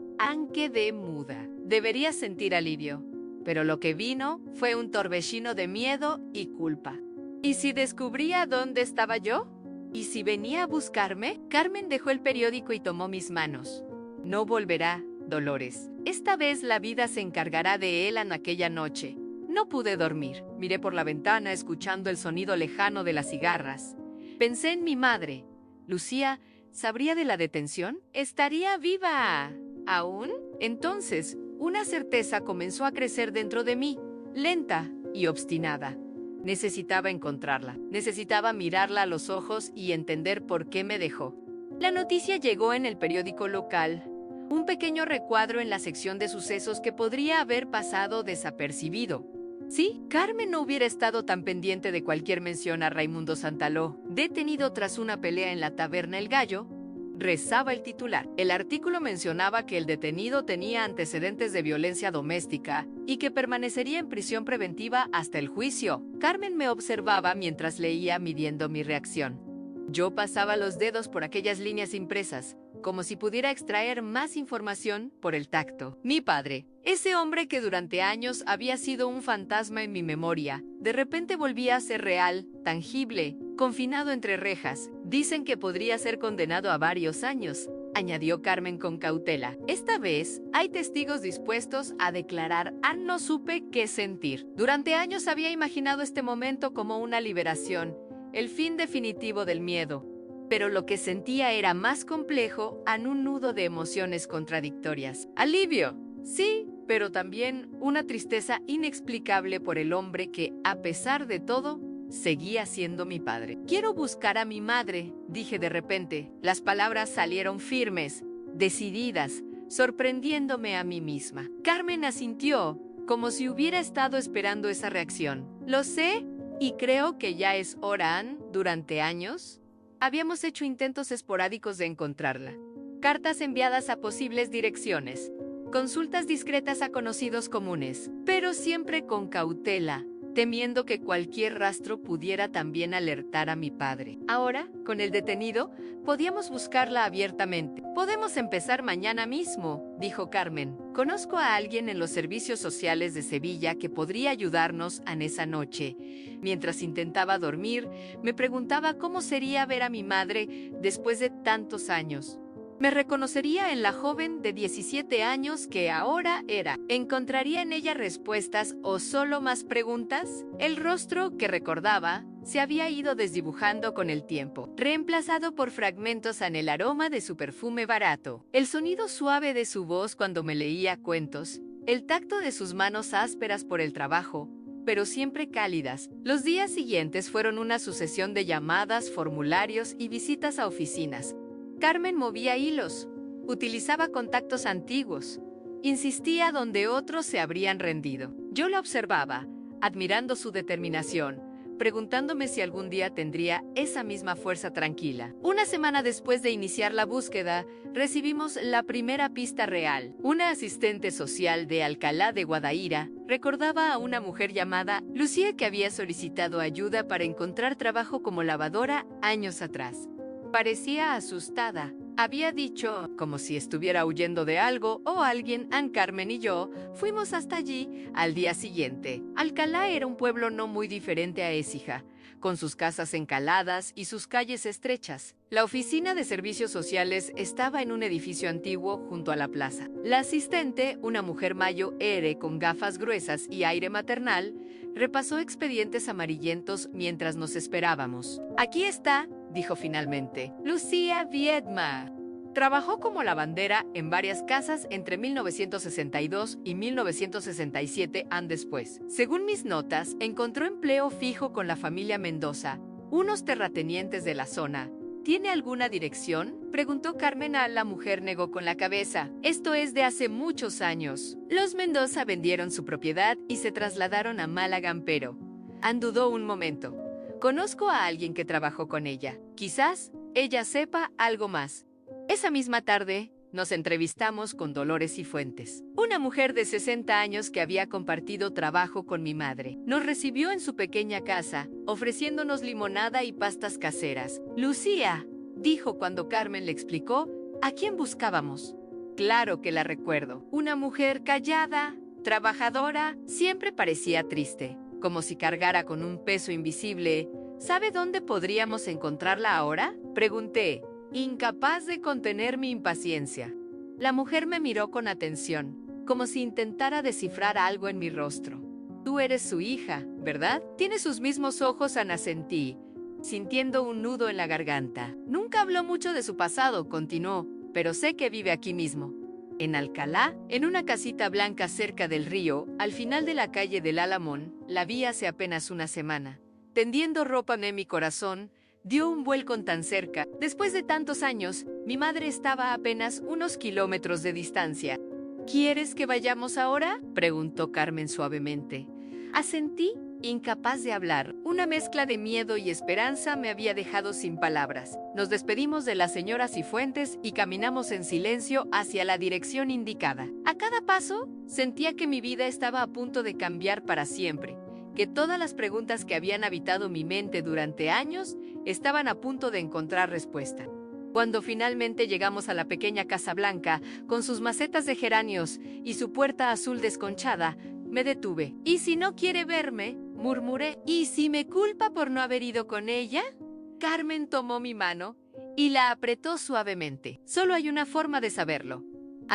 Quedé muda. Debería sentir alivio, pero lo que vino fue un torbellino de miedo y culpa. ¿Y si descubría dónde estaba yo? ¿Y si venía a buscarme? Carmen dejó el periódico y tomó mis manos. No volverá, Dolores. Esta vez la vida se encargará de él. En aquella noche no pude dormir. Miré por la ventana escuchando el sonido lejano de las cigarras. Pensé en mi madre. Lucía, ¿sabría de la detención? ¿Estaría viva aún? Entonces, una certeza comenzó a crecer dentro de mí, lenta y obstinada. Necesitaba encontrarla, necesitaba mirarla a los ojos y entender por qué me dejó. La noticia llegó en el periódico local, un pequeño recuadro en la sección de sucesos que podría haber pasado desapercibido. Sí, Carmen no hubiera estado tan pendiente de cualquier mención a Raimundo Santaló, detenido tras una pelea en la taberna El Gallo. Rezaba el titular. El artículo mencionaba que el detenido tenía antecedentes de violencia doméstica y que permanecería en prisión preventiva hasta el juicio. Carmen me observaba mientras leía, midiendo mi reacción. Yo pasaba los dedos por aquellas líneas impresas, como si pudiera extraer más información por el tacto. Mi padre, ese hombre que durante años había sido un fantasma en mi memoria, de repente volvía a ser real, tangible, confinado entre rejas. Dicen que podría ser condenado a varios años. añadió Carmen con cautela. Esta vez hay testigos dispuestos a declarar. No supe qué sentir. Durante años había imaginado este momento como una liberación, el fin definitivo del miedo. Pero lo que sentía era más complejo, un nudo de emociones contradictorias. Alivio, sí, pero también una tristeza inexplicable por el hombre que, a pesar de todo, seguía siendo mi padre. Quiero buscar a mi madre, dije de repente. Las palabras salieron firmes, decididas, sorprendiéndome a mí misma. Carmen asintió, como si hubiera estado esperando esa reacción. Lo sé, y creo que ya es hora. Durante años, habíamos hecho intentos esporádicos de encontrarla. Cartas enviadas a posibles direcciones, consultas discretas a conocidos comunes, pero siempre con cautela, temiendo que cualquier rastro pudiera también alertar a mi padre. Ahora, con el detenido, podíamos buscarla abiertamente. Podemos empezar mañana mismo, dijo Carmen. Conozco a alguien en los servicios sociales de Sevilla que podría ayudarnos en esa noche. Mientras intentaba dormir, me preguntaba cómo sería ver a mi madre después de tantos años. Me reconocería en la joven de 17 años que ahora era. ¿Encontraría en ella respuestas o solo más preguntas? El rostro que recordaba se había ido desdibujando con el tiempo, reemplazado por fragmentos en el aroma de su perfume barato, el sonido suave de su voz cuando me leía cuentos, el tacto de sus manos ásperas por el trabajo, pero siempre cálidas. Los días siguientes fueron una sucesión de llamadas, formularios y visitas a oficinas. Carmen movía hilos, utilizaba contactos antiguos, insistía donde otros se habrían rendido. Yo la observaba, admirando su determinación, preguntándome si algún día tendría esa misma fuerza tranquila. Una semana después de iniciar la búsqueda, recibimos la primera pista real. Una asistente social de Alcalá de Guadaira recordaba a una mujer llamada Lucía que había solicitado ayuda para encontrar trabajo como lavadora años atrás. Parecía asustada. Había dicho, como si estuviera huyendo de algo o alguien. Carmen y yo fuimos hasta allí al día siguiente. Alcalá era un pueblo no muy diferente a Écija, con sus casas encaladas y sus calles estrechas. La oficina de servicios sociales estaba en un edificio antiguo junto a la plaza. La asistente, una mujer mayo con gafas gruesas y aire maternal, repasó expedientes amarillentos mientras nos esperábamos. Aquí está, dijo finalmente, Lucía Viedma. Trabajó como lavandera en varias casas entre 1962 y 1967 después. Según mis notas, encontró empleo fijo con la familia Mendoza, unos terratenientes de la zona. ¿Tiene alguna dirección?, preguntó Carmen. La mujer negó con la cabeza. Esto es de hace muchos años. Los Mendoza vendieron su propiedad y se trasladaron a Málaga, pero dudó un momento. Conozco a alguien que trabajó con ella. Quizás ella sepa algo más. Esa misma tarde, nos entrevistamos con Dolores Cifuentes, una mujer de 60 años que había compartido trabajo con mi madre. Nos recibió en su pequeña casa, ofreciéndonos limonada y pastas caseras. Lucía, dijo cuando Carmen le explicó a quién buscábamos. Claro que la recuerdo. Una mujer callada, trabajadora, siempre parecía triste, como si cargara con un peso invisible. ¿Sabe dónde podríamos encontrarla ahora?, pregunté, incapaz de contener mi impaciencia. La mujer me miró con atención, como si intentara descifrar algo en mi rostro. Tú eres su hija, ¿verdad? Tiene sus mismos ojos. Asentí, sintiendo un nudo en la garganta. Nunca habló mucho de su pasado, continuó, pero sé que vive aquí mismo. En Alcalá, en una casita blanca cerca del río, al final de la calle del Alamón. La vi hace apenas una semana. Tendiendo ropa en mi corazón, dio un vuelco tan cerca. Después de tantos años, mi madre estaba a apenas unos kilómetros de distancia. ¿Quieres que vayamos ahora?, preguntó Carmen suavemente. Asentí, incapaz de hablar. Una mezcla de miedo y esperanza me había dejado sin palabras. Nos despedimos de la señora Cifuentes y caminamos en silencio hacia la dirección indicada. A cada paso, sentía que mi vida estaba a punto de cambiar para siempre, que todas las preguntas que habían habitado mi mente durante años estaban a punto de encontrar respuesta. Cuando finalmente llegamos a la pequeña Casa Blanca, con sus macetas de geranios y su puerta azul desconchada, me detuve. ¿Y si no quiere verme?, murmuré. ¿Y si me culpa por no haber ido con ella? Carmen tomó mi mano y la apretó suavemente. Solo hay una forma de saberlo.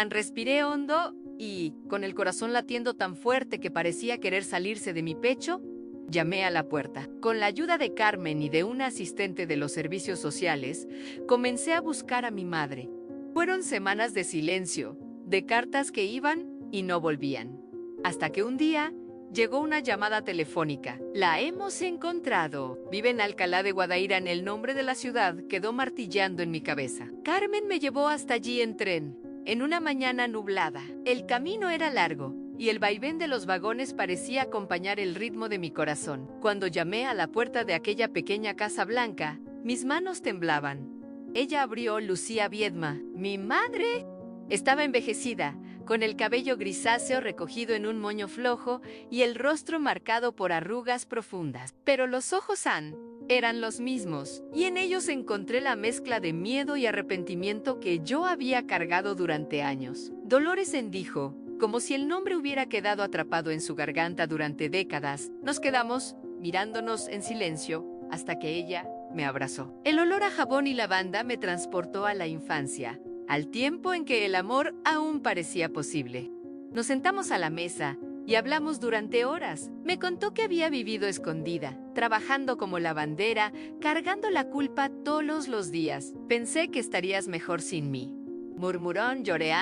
Respiré hondo y, con el corazón latiendo tan fuerte que parecía querer salirse de mi pecho, llamé a la puerta. Con la ayuda de Carmen y de una asistente de los servicios sociales, comencé a buscar a mi madre. Fueron semanas de silencio, de cartas que iban y no volvían. Hasta que un día llegó una llamada telefónica. La hemos encontrado. Vive en Alcalá de Guadaíra, en el nombre de la ciudad quedó martillando en mi cabeza. Carmen me llevó hasta allí en tren, en una mañana nublada. El camino era largo y el vaivén de los vagones parecía acompañar el ritmo de mi corazón. Cuando llamé a la puerta de aquella pequeña casa blanca, mis manos temblaban. Ella abrió. Lucía Viedma, mi madre. Estaba envejecida, con el cabello grisáceo recogido en un moño flojo y el rostro marcado por arrugas profundas. Pero los ojos eran los mismos, y en ellos encontré la mezcla de miedo y arrepentimiento que yo había cargado durante años. Dolores dijo, como si el nombre hubiera quedado atrapado en su garganta durante décadas. Nos quedamos mirándonos en silencio hasta que ella me abrazó. El olor a jabón y lavanda me transportó a la infancia, al tiempo en que el amor aún parecía posible. Nos sentamos a la mesa y hablamos durante horas. Me contó que había vivido escondida, trabajando como lavandera, cargando la culpa todos los días. Pensé que estarías mejor sin mí, murmuró. Lloré,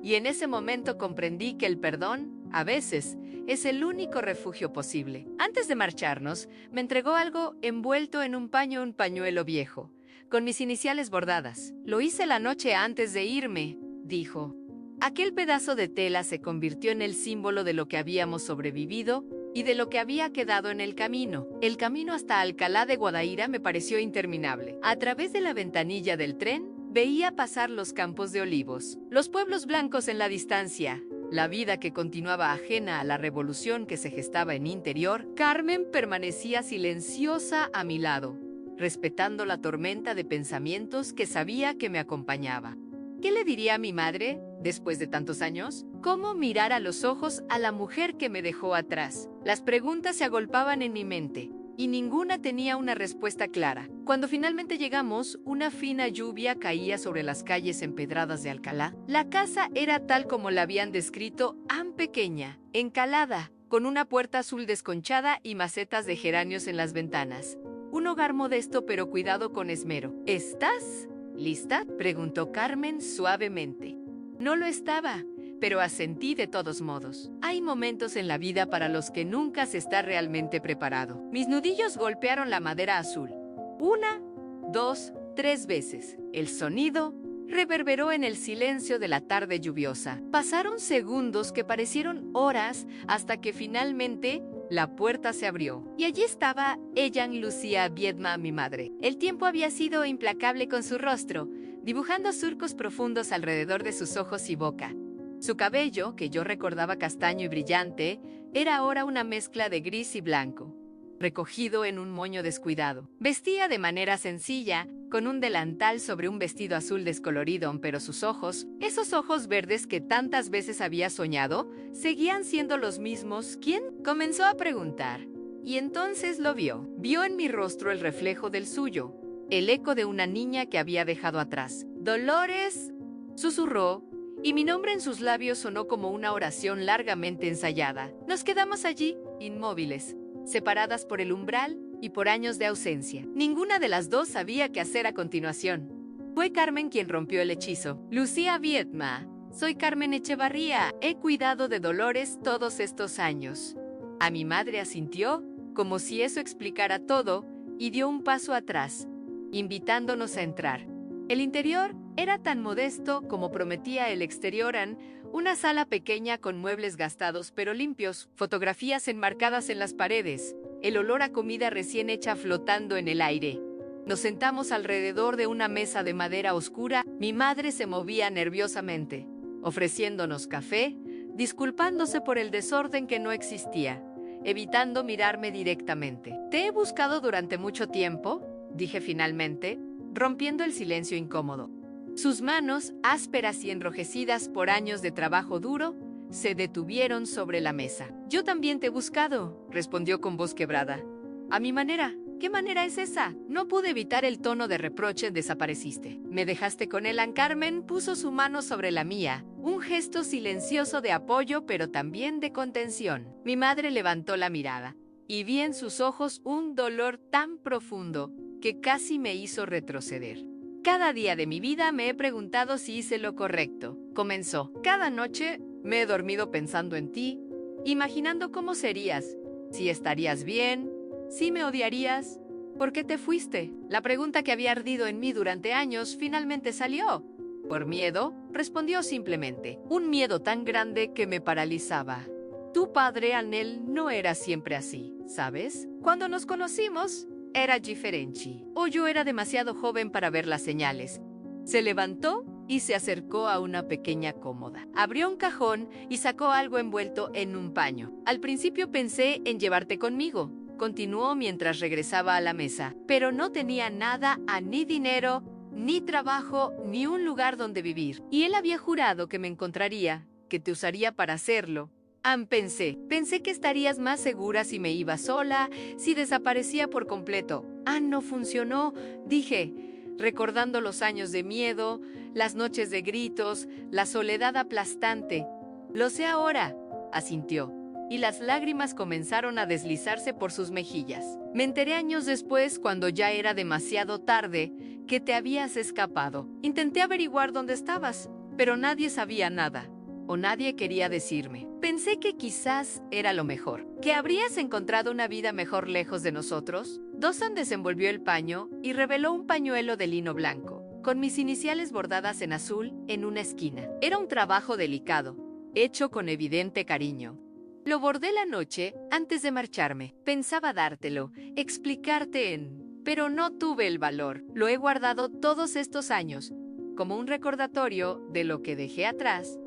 y en ese momento comprendí que el perdón, a veces, es el único refugio posible. Antes de marcharnos, me entregó algo envuelto en un pañuelo viejo, con mis iniciales bordadas. Lo hice la noche antes de irme, dijo. Aquel pedazo de tela se convirtió en el símbolo de lo que habíamos sobrevivido y de lo que había quedado en el camino. El camino hasta Alcalá de Guadaíra me pareció interminable. A través de la ventanilla del tren, veía pasar los campos de olivos, los pueblos blancos en la distancia, la vida que continuaba ajena a la revolución que se gestaba en interior. Carmen permanecía silenciosa a mi lado, respetando la tormenta de pensamientos que sabía que me acompañaba. ¿Qué le diría a mi madre después de tantos años? ¿Cómo mirar a los ojos a la mujer que me dejó atrás? Las preguntas se agolpaban en mi mente, y ninguna tenía una respuesta clara. Cuando finalmente llegamos, una fina lluvia caía sobre las calles empedradas de Alcalá. La casa era tal como la habían descrito, pequeña, encalada, con una puerta azul desconchada y macetas de geranios en las ventanas. Un hogar modesto pero cuidado con esmero. ¿Estás lista?, preguntó Carmen suavemente. No lo estaba, pero asentí de todos modos. Hay momentos en la vida para los que nunca se está realmente preparado. Mis nudillos golpearon la madera azul. 1, 2, 3 veces. El sonido reverberó en el silencio de la tarde lluviosa. Pasaron segundos que parecieron horas hasta que finalmente la puerta se abrió. Y allí estaba ella, Lucía Viedma, mi madre. El tiempo había sido implacable con su rostro, dibujando surcos profundos alrededor de sus ojos y boca. Su cabello, que yo recordaba castaño y brillante, era ahora una mezcla de gris y blanco, recogido en un moño descuidado. Vestía de manera sencilla, con un delantal sobre un vestido azul descolorido, pero sus ojos, esos ojos verdes que tantas veces había soñado, seguían siendo los mismos. ¿Quién?, comenzó a preguntar. Y entonces lo vio. Vio en mi rostro el reflejo del suyo, el eco de una niña que había dejado atrás. «Dolores», susurró, y mi nombre en sus labios sonó como una oración largamente ensayada. Nos quedamos allí, inmóviles, separadas por el umbral y por años de ausencia. Ninguna de las dos sabía qué hacer a continuación. Fue Carmen quien rompió el hechizo. «Lucía Viedma, soy Carmen Echevarría. He cuidado de Dolores todos estos años». A mi madre asintió, como si eso explicara todo, y dio un paso atrás, invitándonos a entrar. El interior era tan modesto como prometía el exterior, una sala pequeña con muebles gastados pero limpios, fotografías enmarcadas en las paredes, el olor a comida recién hecha flotando en el aire. Nos sentamos alrededor de una mesa de madera oscura. Mi madre se movía nerviosamente, ofreciéndonos café, disculpándose por el desorden que no existía, evitando mirarme directamente. «Te he buscado durante mucho tiempo», dije finalmente, rompiendo el silencio incómodo. Sus manos, ásperas y enrojecidas por años de trabajo duro, se detuvieron sobre la mesa. «Yo también te he buscado», respondió con voz quebrada. «A mi manera». ¿Qué manera es esa? No pude evitar el tono de reproche. Desapareciste. ¿Me dejaste con él? Carmen puso su mano sobre la mía, un gesto silencioso de apoyo pero también de contención. Mi madre levantó la mirada y vi en sus ojos un dolor tan profundo que casi me hizo retroceder. Cada día de mi vida me he preguntado si hice lo correcto. Comenzó. Cada noche me he dormido pensando en ti, imaginando cómo serías, si estarías bien, si me odiarías. ¿Por qué te fuiste? La pregunta que había ardido en mí durante años finalmente salió. ¿Por miedo? Respondió simplemente. Un miedo tan grande que me paralizaba. Tu padre, Anel, no era siempre así, ¿sabes? Cuando nos conocimos, era diferente. O yo era demasiado joven para ver las señales. Se levantó y se acercó a una pequeña cómoda. Abrió un cajón y sacó algo envuelto en un paño. Al principio pensé en llevarte conmigo, continuó mientras regresaba a la mesa, pero no tenía nada, ni dinero, ni trabajo, ni un lugar donde vivir. Y él había jurado que me encontraría, que te usaría para hacerlo. Pensé que estarías más segura si me iba sola, si desaparecía por completo. No funcionó, dije, recordando los años de miedo, las noches de gritos, la soledad aplastante. Lo sé ahora, asintió, y las lágrimas comenzaron a deslizarse por sus mejillas. Me enteré años después, cuando ya era demasiado tarde, que te habías escapado. Intenté averiguar dónde estabas, pero nadie sabía nada. O nadie quería decirme. Pensé que quizás era lo mejor, que habrías encontrado una vida mejor lejos de nosotros. Dawson desenvolvió el paño y reveló un pañuelo de lino blanco, con mis iniciales bordadas en azul en una esquina. Era un trabajo delicado, hecho con evidente cariño. Lo bordé la noche antes de marcharme. Pensaba dártelo, pero no tuve el valor. Lo he guardado todos estos años, como un recordatorio de lo que dejé atrás.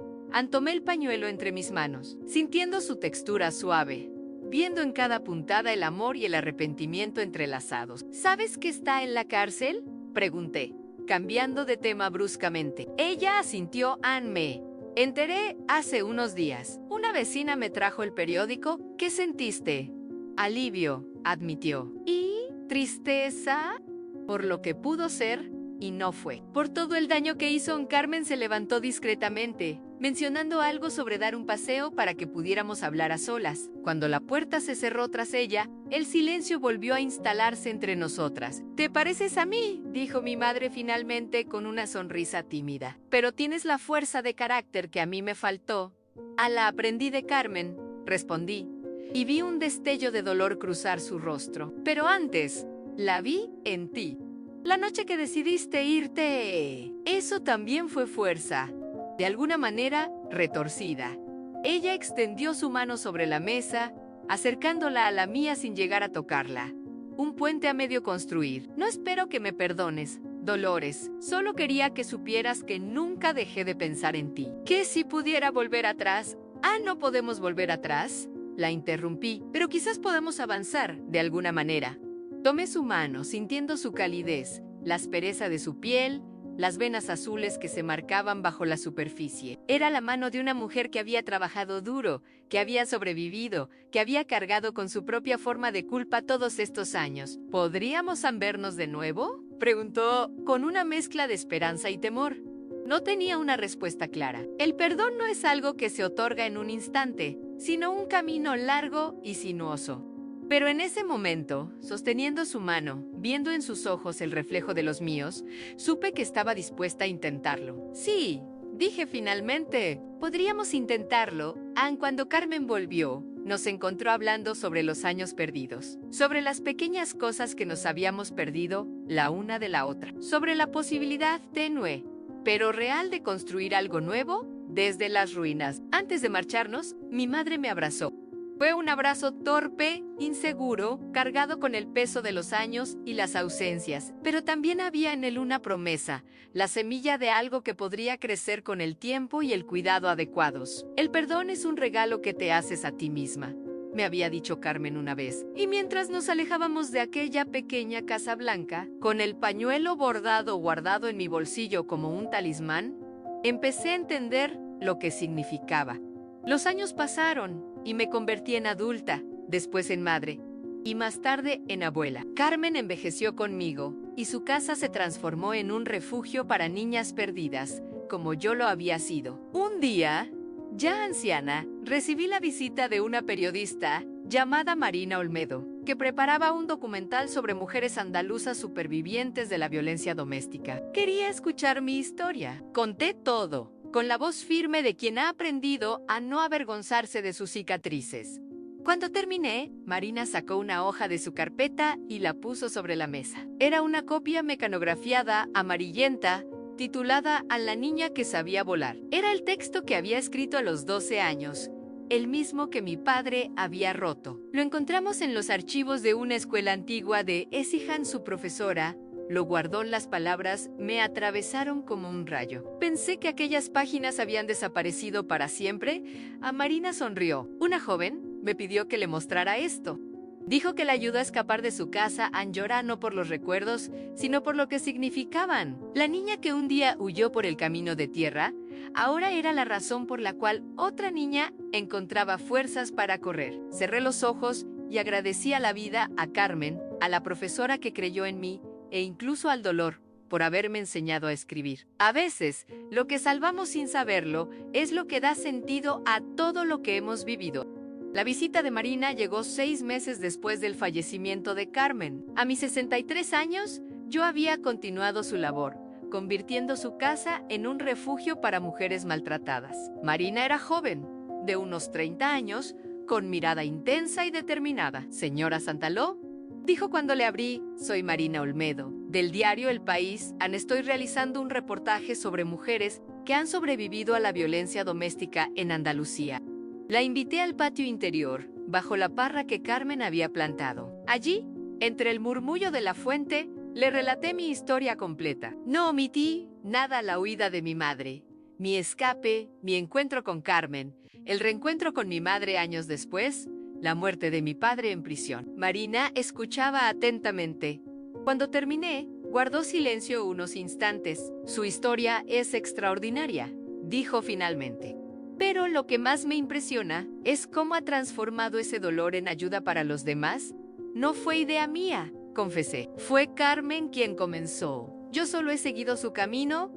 Tomé el pañuelo entre mis manos, sintiendo su textura suave, viendo en cada puntada el amor y el arrepentimiento entrelazados. ¿Sabes que está en la cárcel?, pregunté, cambiando de tema bruscamente. Ella asintió. Me enteré hace unos días. Una vecina me trajo el periódico. ¿Qué sentiste? Alivio, admitió. ¿Y tristeza? Por lo que pudo ser y no fue. Por todo el daño que hizo. Carmen se levantó discretamente, mencionando algo sobre dar un paseo para que pudiéramos hablar a solas. Cuando la puerta se cerró tras ella, el silencio volvió a instalarse entre nosotras. «¿Te pareces a mí?», dijo mi madre finalmente con una sonrisa tímida. «Pero tienes la fuerza de carácter que a mí me faltó». «La aprendí de Carmen», respondí, y vi un destello de dolor cruzar su rostro. «Pero antes, la vi en ti. La noche que decidiste irte, eso también fue fuerza, de alguna manera retorcida». Ella extendió su mano sobre la mesa, acercándola a la mía sin llegar a tocarla. Un puente a medio construir. «No espero que me perdones, Dolores. Solo quería que supieras que nunca dejé de pensar en ti. ¿Qué si pudiera volver atrás?» «No podemos volver atrás», la interrumpí, «pero quizás podemos avanzar de alguna manera». Tomé su mano, sintiendo su calidez, la aspereza de su piel, las venas azules que se marcaban bajo la superficie. Era la mano de una mujer que había trabajado duro, que había sobrevivido, que había cargado con su propia forma de culpa todos estos años. «¿Podríamos vernos de nuevo?», preguntó, con una mezcla de esperanza y temor. No tenía una respuesta clara. El perdón no es algo que se otorga en un instante, sino un camino largo y sinuoso. Pero en ese momento, sosteniendo su mano, viendo en sus ojos el reflejo de los míos, supe que estaba dispuesta a intentarlo. «Sí», dije finalmente, «podríamos intentarlo». Cuando Carmen volvió, nos encontró hablando sobre los años perdidos, sobre las pequeñas cosas que nos habíamos perdido la una de la otra, sobre la posibilidad tenue, pero real, de construir algo nuevo desde las ruinas. Antes de marcharnos, mi madre me abrazó. Fue un abrazo torpe, inseguro, cargado con el peso de los años y las ausencias, pero también había en él una promesa, la semilla de algo que podría crecer con el tiempo y el cuidado adecuados. «El perdón es un regalo que te haces a ti misma», me había dicho Carmen una vez. Y mientras nos alejábamos de aquella pequeña Casa Blanca, con el pañuelo bordado guardado en mi bolsillo como un talismán, empecé a entender lo que significaba. Los años pasaron y me convertí en adulta, después en madre. y más tarde en abuela. Carmen envejeció conmigo y su casa se transformó en un refugio para niñas perdidas, como yo lo había sido. Un día, ya anciana, recibí la visita de una periodista llamada Marina Olmedo, que preparaba un documental sobre mujeres andaluzas supervivientes de la violencia doméstica. Quería escuchar mi historia. Conté todo, con la voz firme de quien ha aprendido a no avergonzarse de sus cicatrices. Cuando terminé, Marina sacó una hoja de su carpeta y la puso sobre la mesa. Era una copia mecanografiada, amarillenta, titulada A la niña que sabía volar. Era el texto que había escrito a los 12 años, el mismo que mi padre había roto. Lo encontramos en los archivos de una escuela antigua de Écija. Su profesora lo guardó. Las palabras me atravesaron como un rayo. Pensé que aquellas páginas habían desaparecido para siempre. A Marina sonrió. Una joven me pidió que le mostrara esto. Dijo que la ayudó a escapar de su casa a llorar no por los recuerdos, sino por lo que significaban. La niña que un día huyó por el camino de tierra, ahora era la razón por la cual otra niña encontraba fuerzas para correr. Cerré los ojos y agradecí a la vida, a Carmen, a la profesora que creyó en mí e incluso al dolor por haberme enseñado a escribir. A veces, lo que salvamos sin saberlo es lo que da sentido a todo lo que hemos vivido. La visita de Marina llegó 6 meses después del fallecimiento de Carmen. A mis 63 años, yo había continuado su labor, convirtiendo su casa en un refugio para mujeres maltratadas. Marina era joven, de unos 30 años, con mirada intensa y determinada. «Señora Santaló», dijo cuando le abrí, «soy Marina Olmedo, del diario El País. Estoy realizando un reportaje sobre mujeres que han sobrevivido a la violencia doméstica en Andalucía». La invité al patio interior, bajo la parra que Carmen había plantado. Allí, entre el murmullo de la fuente, le relaté mi historia completa. No omití nada: la huida de mi madre, mi escape, mi encuentro con Carmen, el reencuentro con mi madre años después, la muerte de mi padre en prisión. Marina escuchaba atentamente. Cuando terminé, guardó silencio unos instantes. «Su historia es extraordinaria», dijo finalmente. «Pero lo que más me impresiona es cómo ha transformado ese dolor en ayuda para los demás. No fue idea mía», confesé. «Fue Carmen quien comenzó. Yo solo he seguido su camino».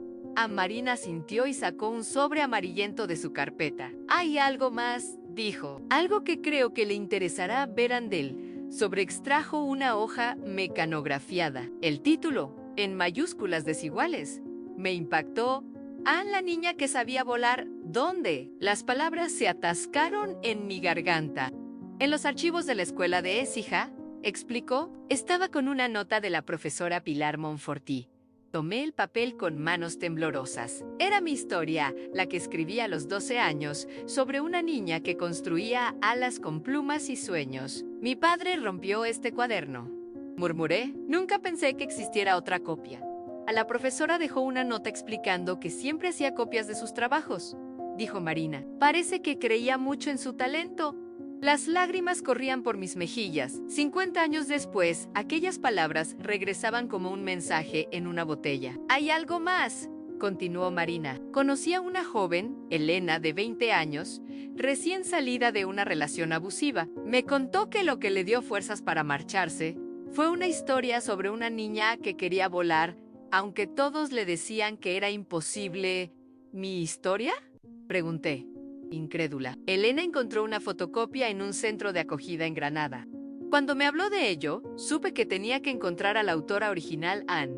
Marina sintió y sacó un sobre amarillento de su carpeta. «Hay algo más», dijo. «Algo que creo que le interesará ver». Andel sobreextrajo una hoja mecanografiada. El título, en mayúsculas desiguales, me impactó. «La niña que sabía volar». ¿Dónde? Las palabras se atascaron en mi garganta. «En los archivos de la escuela de Écija», explicó. «Estaba con una nota de la profesora Pilar Monfortí». Tomé el papel con manos temblorosas. Era mi historia, la que escribí a los 12 años, sobre una niña que construía alas con plumas y sueños. «Mi padre rompió este cuaderno», murmuré. «Nunca pensé que existiera otra copia». A la profesora dejó una nota explicando que siempre hacía copias de sus trabajos, dijo Marina. «Parece que creía mucho en su talento». Las lágrimas corrían por mis mejillas. 50 años después, aquellas palabras regresaban como un mensaje en una botella. «Hay algo más», continuó Marina. «Conocí a una joven, Elena, de 20 años, recién salida de una relación abusiva. Me contó que lo que le dio fuerzas para marcharse fue una historia sobre una niña que quería volar, aunque todos le decían que era imposible». «¿Mi historia?», pregunté, incrédula. Elena encontró una fotocopia en un centro de acogida en Granada. Cuando me habló de ello, supe que tenía que encontrar a la autora original, Anne.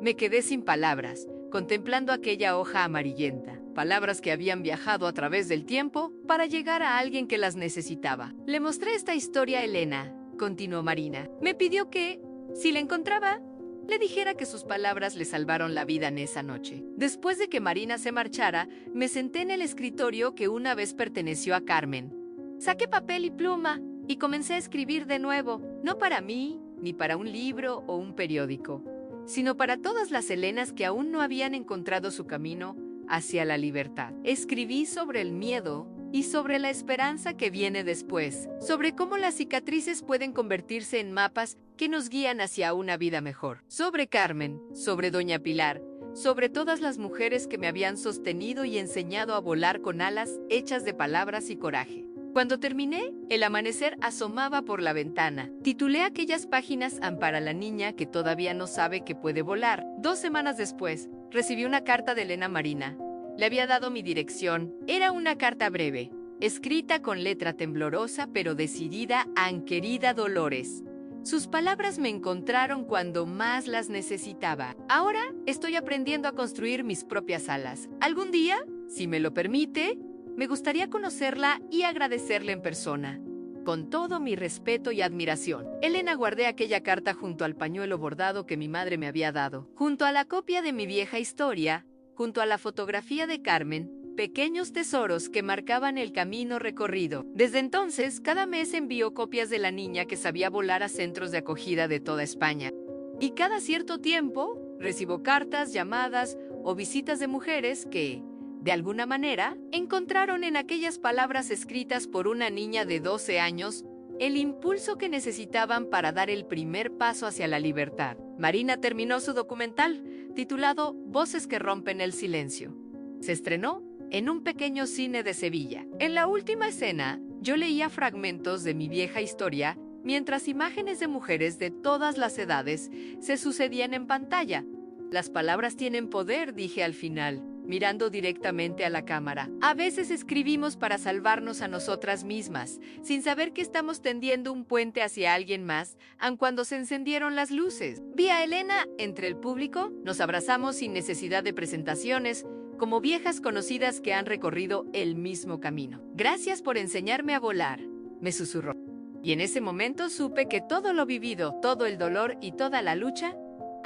Me quedé sin palabras, contemplando aquella hoja amarillenta. Palabras que habían viajado a través del tiempo para llegar a alguien que las necesitaba. «Le mostré esta historia a Elena», continuó Marina. «Me pidió que, si la encontraba, le dijera que sus palabras le salvaron la vida en esa noche». Después de que Marina se marchara, me senté en el escritorio que una vez perteneció a Carmen. Saqué papel y pluma y comencé a escribir de nuevo, no para mí, ni para un libro o un periódico, sino para todas las Elenas que aún no habían encontrado su camino hacia la libertad. Escribí sobre el miedo y sobre la esperanza que viene después, sobre cómo las cicatrices pueden convertirse en mapas que nos guían hacia una vida mejor. Sobre Carmen, sobre Doña Pilar, sobre todas las mujeres que me habían sostenido y enseñado a volar con alas hechas de palabras y coraje. Cuando terminé, el amanecer asomaba por la ventana. Titulé aquellas páginas Para la niña que todavía no sabe que puede volar. 2 semanas después, recibí una carta de Elena Marina. Le había dado mi dirección. Era una carta breve, escrita con letra temblorosa pero decidida a querida Dolores. Sus palabras me encontraron cuando más las necesitaba. Ahora estoy aprendiendo a construir mis propias alas. Algún día, si me lo permite, me gustaría conocerla y agradecerle en persona. Con todo mi respeto y admiración. Elena, guardé aquella carta junto al pañuelo bordado que mi madre me había dado, junto a la copia de mi vieja historia, junto a la fotografía de Carmen, pequeños tesoros que marcaban el camino recorrido. Desde entonces, cada mes envío copias de la niña que sabía volar a centros de acogida de toda España. Y cada cierto tiempo, recibo cartas, llamadas o visitas de mujeres que, de alguna manera, encontraron en aquellas palabras escritas por una niña de 12 años el impulso que necesitaban para dar el primer paso hacia la libertad. Marina terminó su documental, titulado Voces que rompen el silencio. Se estrenó en un pequeño cine de Sevilla. En la última escena, yo leía fragmentos de mi vieja historia mientras imágenes de mujeres de todas las edades se sucedían en pantalla. Las palabras tienen poder, dije al final, mirando directamente a la cámara. A veces escribimos para salvarnos a nosotras mismas, sin saber que estamos tendiendo un puente hacia alguien más, aun cuando se encendieron las luces. Vi a Elena entre el público, nos abrazamos sin necesidad de presentaciones, como viejas conocidas que han recorrido el mismo camino. Gracias por enseñarme a volar, me susurró. Y en ese momento supe que todo lo vivido, todo el dolor y toda la lucha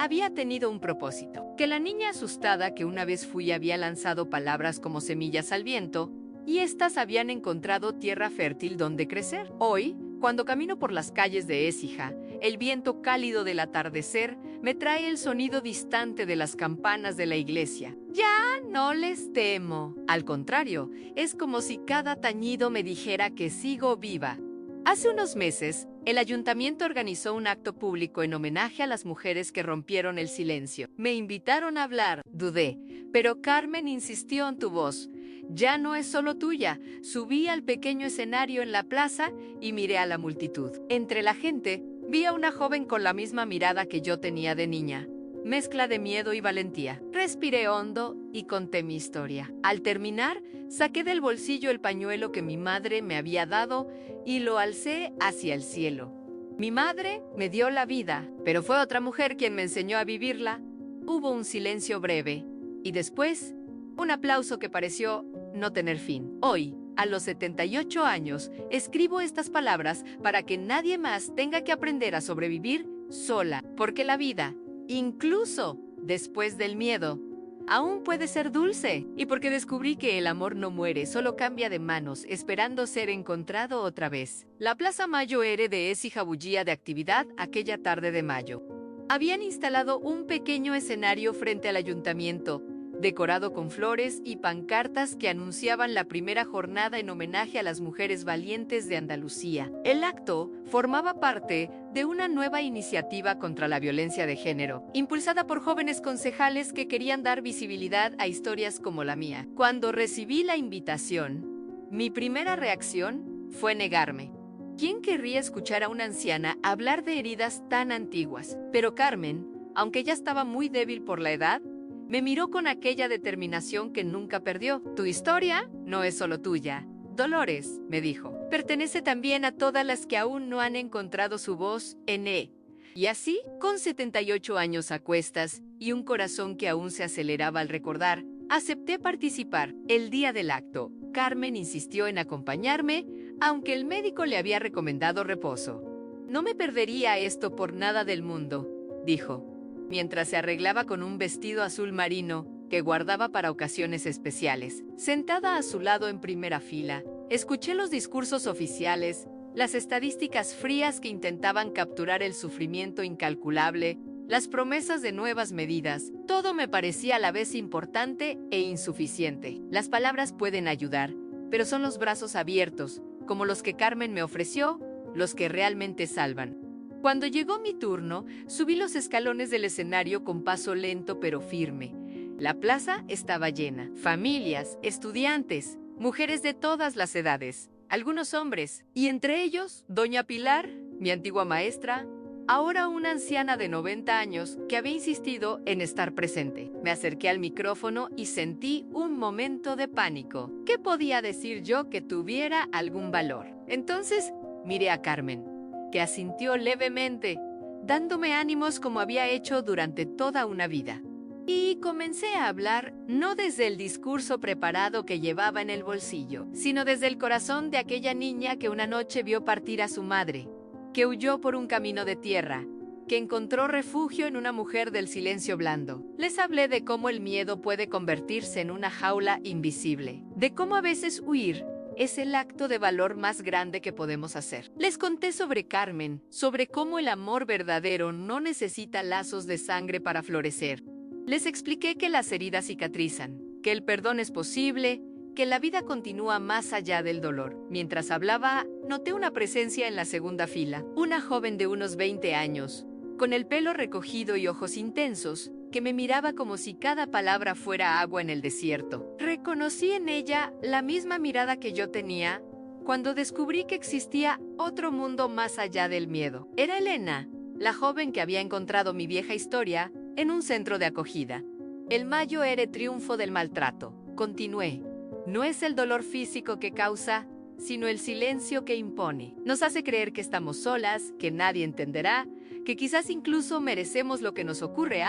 había tenido un propósito. Que la niña asustada que una vez fui había lanzado palabras como semillas al viento, y éstas habían encontrado tierra fértil donde crecer. Hoy, cuando camino por las calles de Écija, el viento cálido del atardecer me trae el sonido distante de las campanas de la iglesia. Ya no les temo. Al contrario, es como si cada tañido me dijera que sigo viva. Hace unos meses, el ayuntamiento organizó un acto público en homenaje a las mujeres que rompieron el silencio. Me invitaron a hablar, dudé, pero Carmen insistió en tu voz. Ya no es solo tuya. Subí al pequeño escenario en la plaza y miré a la multitud. Entre la gente, vi a una joven con la misma mirada que yo tenía de niña. Mezcla de miedo y valentía. Respiré hondo y conté mi historia. Al terminar, saqué del bolsillo el pañuelo que mi madre me había dado y lo alcé hacia el cielo. Mi madre me dio la vida, pero fue otra mujer quien me enseñó a vivirla. Hubo un silencio breve y después, un aplauso que pareció no tener fin. Hoy, a los 78 años, escribo estas palabras para que nadie más tenga que aprender a sobrevivir sola, porque la vida, incluso después del miedo, aún puede ser dulce. Y porque descubrí que el amor no muere, solo cambia de manos, esperando ser encontrado otra vez. La Plaza Mayo Ere de Écija bullía de actividad aquella tarde de mayo. Habían instalado un pequeño escenario frente al ayuntamiento, decorado con flores y pancartas que anunciaban la primera jornada en homenaje a las mujeres valientes de Andalucía. El acto formaba parte de una nueva iniciativa contra la violencia de género, impulsada por jóvenes concejales que querían dar visibilidad a historias como la mía. Cuando recibí la invitación, mi primera reacción fue negarme. ¿Quién querría escuchar a una anciana hablar de heridas tan antiguas? Pero Carmen, aunque ya estaba muy débil por la edad, me miró con aquella determinación que nunca perdió. Tu historia no es solo tuya, Dolores, me dijo. Pertenece también a todas las que aún no han encontrado su voz en E. Y así, con 78 años a cuestas y un corazón que aún se aceleraba al recordar, acepté participar. El día del acto, Carmen insistió en acompañarme, aunque el médico le había recomendado reposo. No me perdería esto por nada del mundo, dijo, mientras se arreglaba con un vestido azul marino que guardaba para ocasiones especiales. Sentada a su lado en primera fila, escuché los discursos oficiales, las estadísticas frías que intentaban capturar el sufrimiento incalculable, las promesas de nuevas medidas. Todo me parecía a la vez importante e insuficiente. Las palabras pueden ayudar, pero son los brazos abiertos, como los que Carmen me ofreció, los que realmente salvan. Cuando llegó mi turno, subí los escalones del escenario con paso lento pero firme. La plaza estaba llena. Familias, estudiantes, mujeres de todas las edades. algunos hombres, y entre ellos, doña Pilar, mi antigua maestra, ahora una anciana de 90 años que había insistido en estar presente. Me acerqué al micrófono y sentí un momento de pánico. ¿Qué podía decir yo que tuviera algún valor? Entonces miré a Carmen, que asintió levemente, dándome ánimos como había hecho durante toda una vida. Y comencé a hablar no desde el discurso preparado que llevaba en el bolsillo, sino desde el corazón de aquella niña que una noche vio partir a su madre, que huyó por un camino de tierra, que encontró refugio en una mujer del silencio blando. Les hablé de cómo el miedo puede convertirse en una jaula invisible, de cómo a veces huir es el acto de valor más grande que podemos hacer. Les conté sobre Carmen, sobre cómo el amor verdadero no necesita lazos de sangre para florecer. Les expliqué que las heridas cicatrizan, que el perdón es posible, que la vida continúa más allá del dolor. Mientras hablaba, noté una presencia en la segunda fila, una joven de unos 20 años, con el pelo recogido y ojos intensos, que me miraba como si cada palabra fuera agua en el desierto. Reconocí en ella la misma mirada que yo tenía cuando descubrí que existía otro mundo más allá del miedo. Era Elena, la joven que había encontrado mi vieja historia en un centro de acogida. El mayo era el triunfo del maltrato. Continué. No es el dolor físico que causa, sino el silencio que impone. Nos hace creer que estamos solas, que nadie entenderá, que quizás incluso merecemos lo que nos ocurre,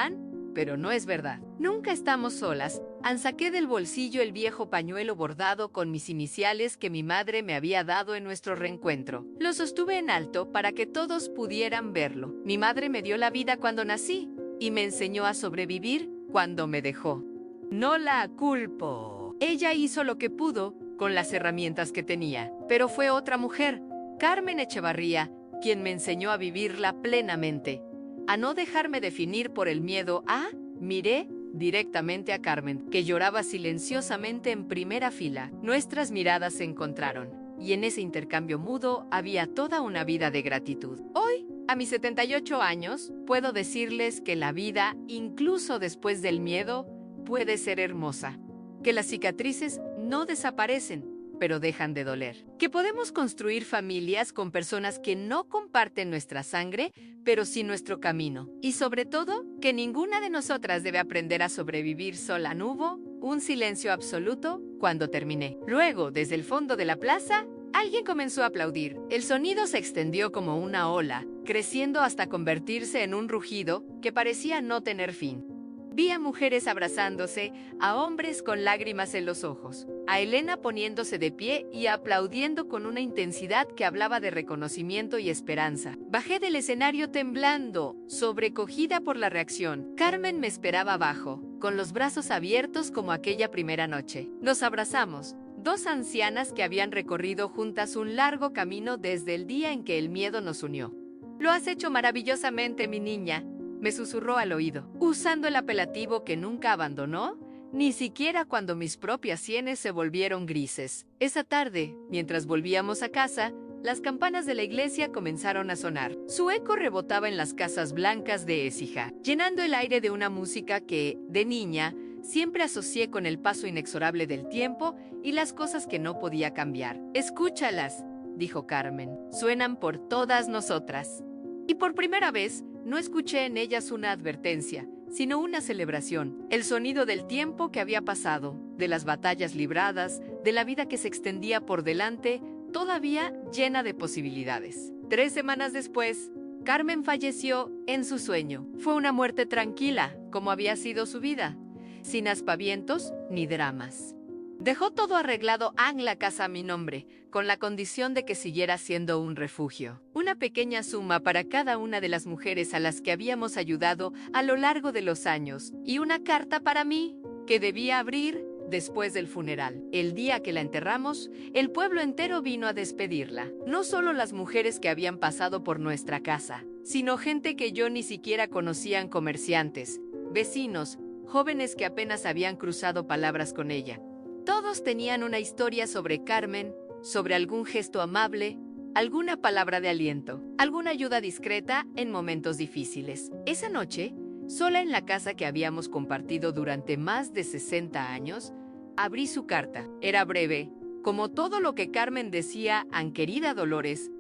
pero no es verdad. Nunca estamos solas. Saqué del bolsillo el viejo pañuelo bordado con mis iniciales que mi madre me había dado en nuestro reencuentro. Lo sostuve en alto para que todos pudieran verlo. Mi madre me dio la vida cuando nací y me enseñó a sobrevivir cuando me dejó. No la culpo. Ella hizo lo que pudo con las herramientas que tenía, pero fue otra mujer, Carmen Echevarría, quien me enseñó a vivirla plenamente, a no dejarme definir por el miedo. Miré directamente a Carmen, que lloraba silenciosamente en primera fila. Nuestras miradas se encontraron, y en ese intercambio mudo había toda una vida de gratitud. Hoy, a mis 78 años, puedo decirles que la vida, incluso después del miedo, puede ser hermosa. Que las cicatrices no desaparecen, pero dejan de doler. Que podemos construir familias con personas que no comparten nuestra sangre, pero sí nuestro camino. Y sobre todo, que ninguna de nosotras debe aprender a sobrevivir sola. Hubo un silencio absoluto cuando terminé. Luego, desde el fondo de la plaza, alguien comenzó a aplaudir. El sonido se extendió como una ola, creciendo hasta convertirse en un rugido que parecía no tener fin. Vi a mujeres abrazándose, a hombres con lágrimas en los ojos, a Elena poniéndose de pie y aplaudiendo con una intensidad que hablaba de reconocimiento y esperanza. Bajé del escenario temblando, sobrecogida por la reacción. Carmen me esperaba abajo, con los brazos abiertos como aquella primera noche. Nos abrazamos, dos ancianas que habían recorrido juntas un largo camino desde el día en que el miedo nos unió. «Lo has hecho maravillosamente, mi niña», me susurró al oído, usando el apelativo que nunca abandonó, ni siquiera cuando mis propias sienes se volvieron grises. Esa tarde, mientras volvíamos a casa, las campanas de la iglesia comenzaron a sonar. Su eco rebotaba en las casas blancas de Écija, llenando el aire de una música que, de niña, siempre asocié con el paso inexorable del tiempo y las cosas que no podía cambiar. «Escúchalas», dijo Carmen, «suenan por todas nosotras». Y por primera vez, no escuché en ellas una advertencia, sino una celebración, el sonido del tiempo que había pasado, de las batallas libradas, de la vida que se extendía por delante, todavía llena de posibilidades. 3 semanas después, Carmen falleció en su sueño. Fue una muerte tranquila, como había sido su vida, sin aspavientos ni dramas. Dejó todo arreglado en la casa a mi nombre, con la condición de que siguiera siendo un refugio. Una pequeña suma para cada una de las mujeres a las que habíamos ayudado a lo largo de los años, y una carta para mí, que debía abrir después del funeral. El día que la enterramos, el pueblo entero vino a despedirla. No solo las mujeres que habían pasado por nuestra casa, sino gente que yo ni siquiera conocían, comerciantes, vecinos, jóvenes que apenas habían cruzado palabras con ella. Todos tenían una historia sobre Carmen, sobre algún gesto amable, alguna palabra de aliento, alguna ayuda discreta en momentos difíciles. Esa noche, sola en la casa que habíamos compartido durante más de 60 años, abrí su carta. Era breve, Como todo lo que Carmen decía, querida Dolores,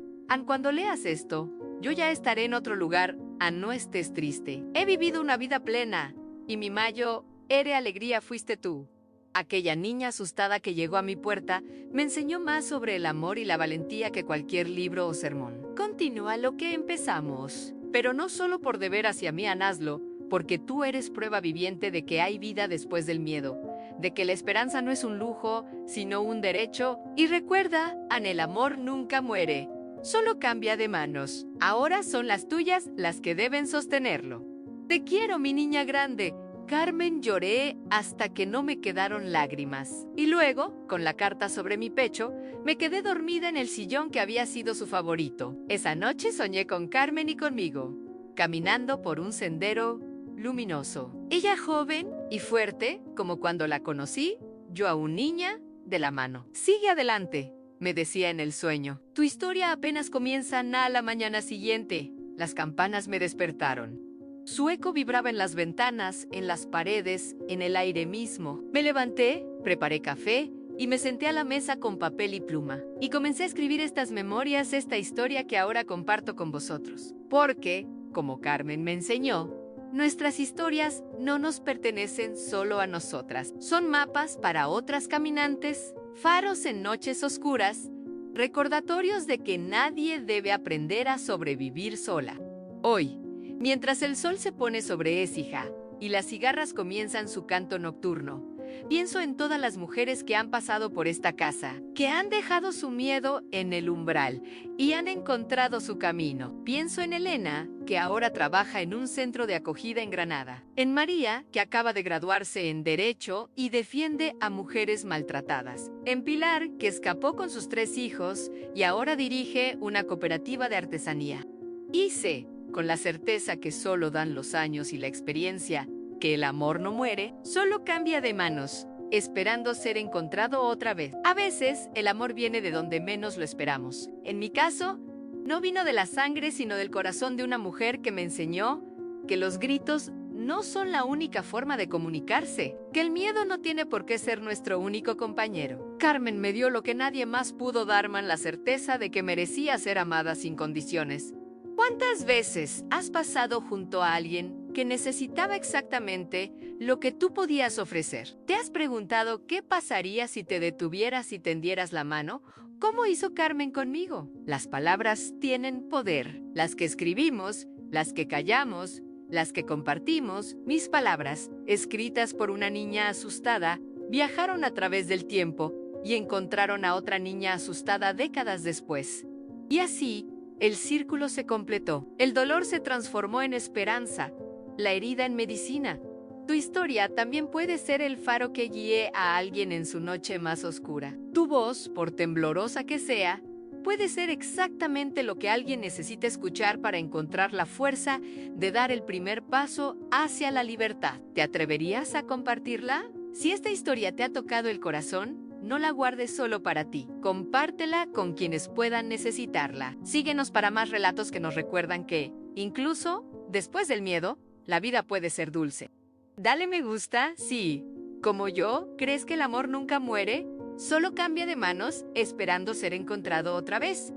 cuando leas esto, yo ya estaré en otro lugar, no estés triste. He vivido una vida plena, y mi mayo, ere alegría fuiste tú. Aquella niña asustada que llegó a mi puerta me enseñó más sobre el amor y la valentía que cualquier libro o sermón. Continúa lo que empezamos, pero no solo por deber hacia mí, hazlo, porque tú eres prueba viviente de que hay vida después del miedo, de que la esperanza no es un lujo, sino un derecho, y recuerda, el amor nunca muere, solo cambia de manos. Ahora son las tuyas las que deben sostenerlo. Te quiero, mi niña grande. Carmen, lloré hasta que no me quedaron lágrimas. Y luego, con la carta sobre mi pecho, me quedé dormida en el sillón que había sido su favorito. Esa noche soñé con Carmen y conmigo, caminando por un sendero luminoso. Ella joven y fuerte, como cuando la conocí, yo aún niña, de la mano. Sigue adelante, me decía en el sueño. Tu historia apenas comienza, a la mañana siguiente. Las campanas me despertaron. Su eco vibraba en las ventanas, en las paredes, en el aire mismo. Me levanté, preparé café y me senté a la mesa con papel y pluma. Y comencé a escribir estas memorias, esta historia que ahora comparto con vosotros. Porque, como Carmen me enseñó, nuestras historias no nos pertenecen solo a nosotras. Son mapas para otras caminantes, faros en noches oscuras, recordatorios de que nadie debe aprender a sobrevivir sola. Hoy, mientras el sol se pone sobre Écija y las cigarras comienzan su canto nocturno, pienso en todas las mujeres que han pasado por esta casa, que han dejado su miedo en el umbral y han encontrado su camino. Pienso en Elena, que ahora trabaja en un centro de acogida en Granada. En María, que acaba de graduarse en Derecho y defiende a mujeres maltratadas. En Pilar, que escapó con sus 3 hijos y ahora dirige una cooperativa de artesanía. Y sé, con la certeza que solo dan los años y la experiencia, que el amor no muere, solo cambia de manos, esperando ser encontrado otra vez. A veces, el amor viene de donde menos lo esperamos. En mi caso, no vino de la sangre, sino del corazón de una mujer que me enseñó que los gritos no son la única forma de comunicarse, que el miedo no tiene por qué ser nuestro único compañero. Carmen me dio lo que nadie más pudo darme, la certeza de que merecía ser amada sin condiciones. ¿Cuántas veces has pasado junto a alguien que necesitaba exactamente lo que tú podías ofrecer? ¿Te has preguntado qué pasaría si te detuvieras y tendieras la mano? ¿Cómo hizo Carmen conmigo? Las palabras tienen poder. Las que escribimos, las que callamos, las que compartimos. Mis palabras, escritas por una niña asustada, viajaron a través del tiempo y encontraron a otra niña asustada décadas después. Y así, el círculo se completó. El dolor se transformó en esperanza, la herida en medicina. Tu historia también puede ser el faro que guíe a alguien en su noche más oscura. Tu voz, por temblorosa que sea, puede ser exactamente lo que alguien necesita escuchar para encontrar la fuerza de dar el primer paso hacia la libertad. ¿Te atreverías a compartirla? Si esta historia te ha tocado el corazón, no la guardes solo para ti. Compártela con quienes puedan necesitarla. Síguenos para más relatos que nos recuerdan que, incluso después del miedo, la vida puede ser dulce. Dale me gusta si, como yo, crees que el amor nunca muere, solo cambia de manos esperando ser encontrado otra vez.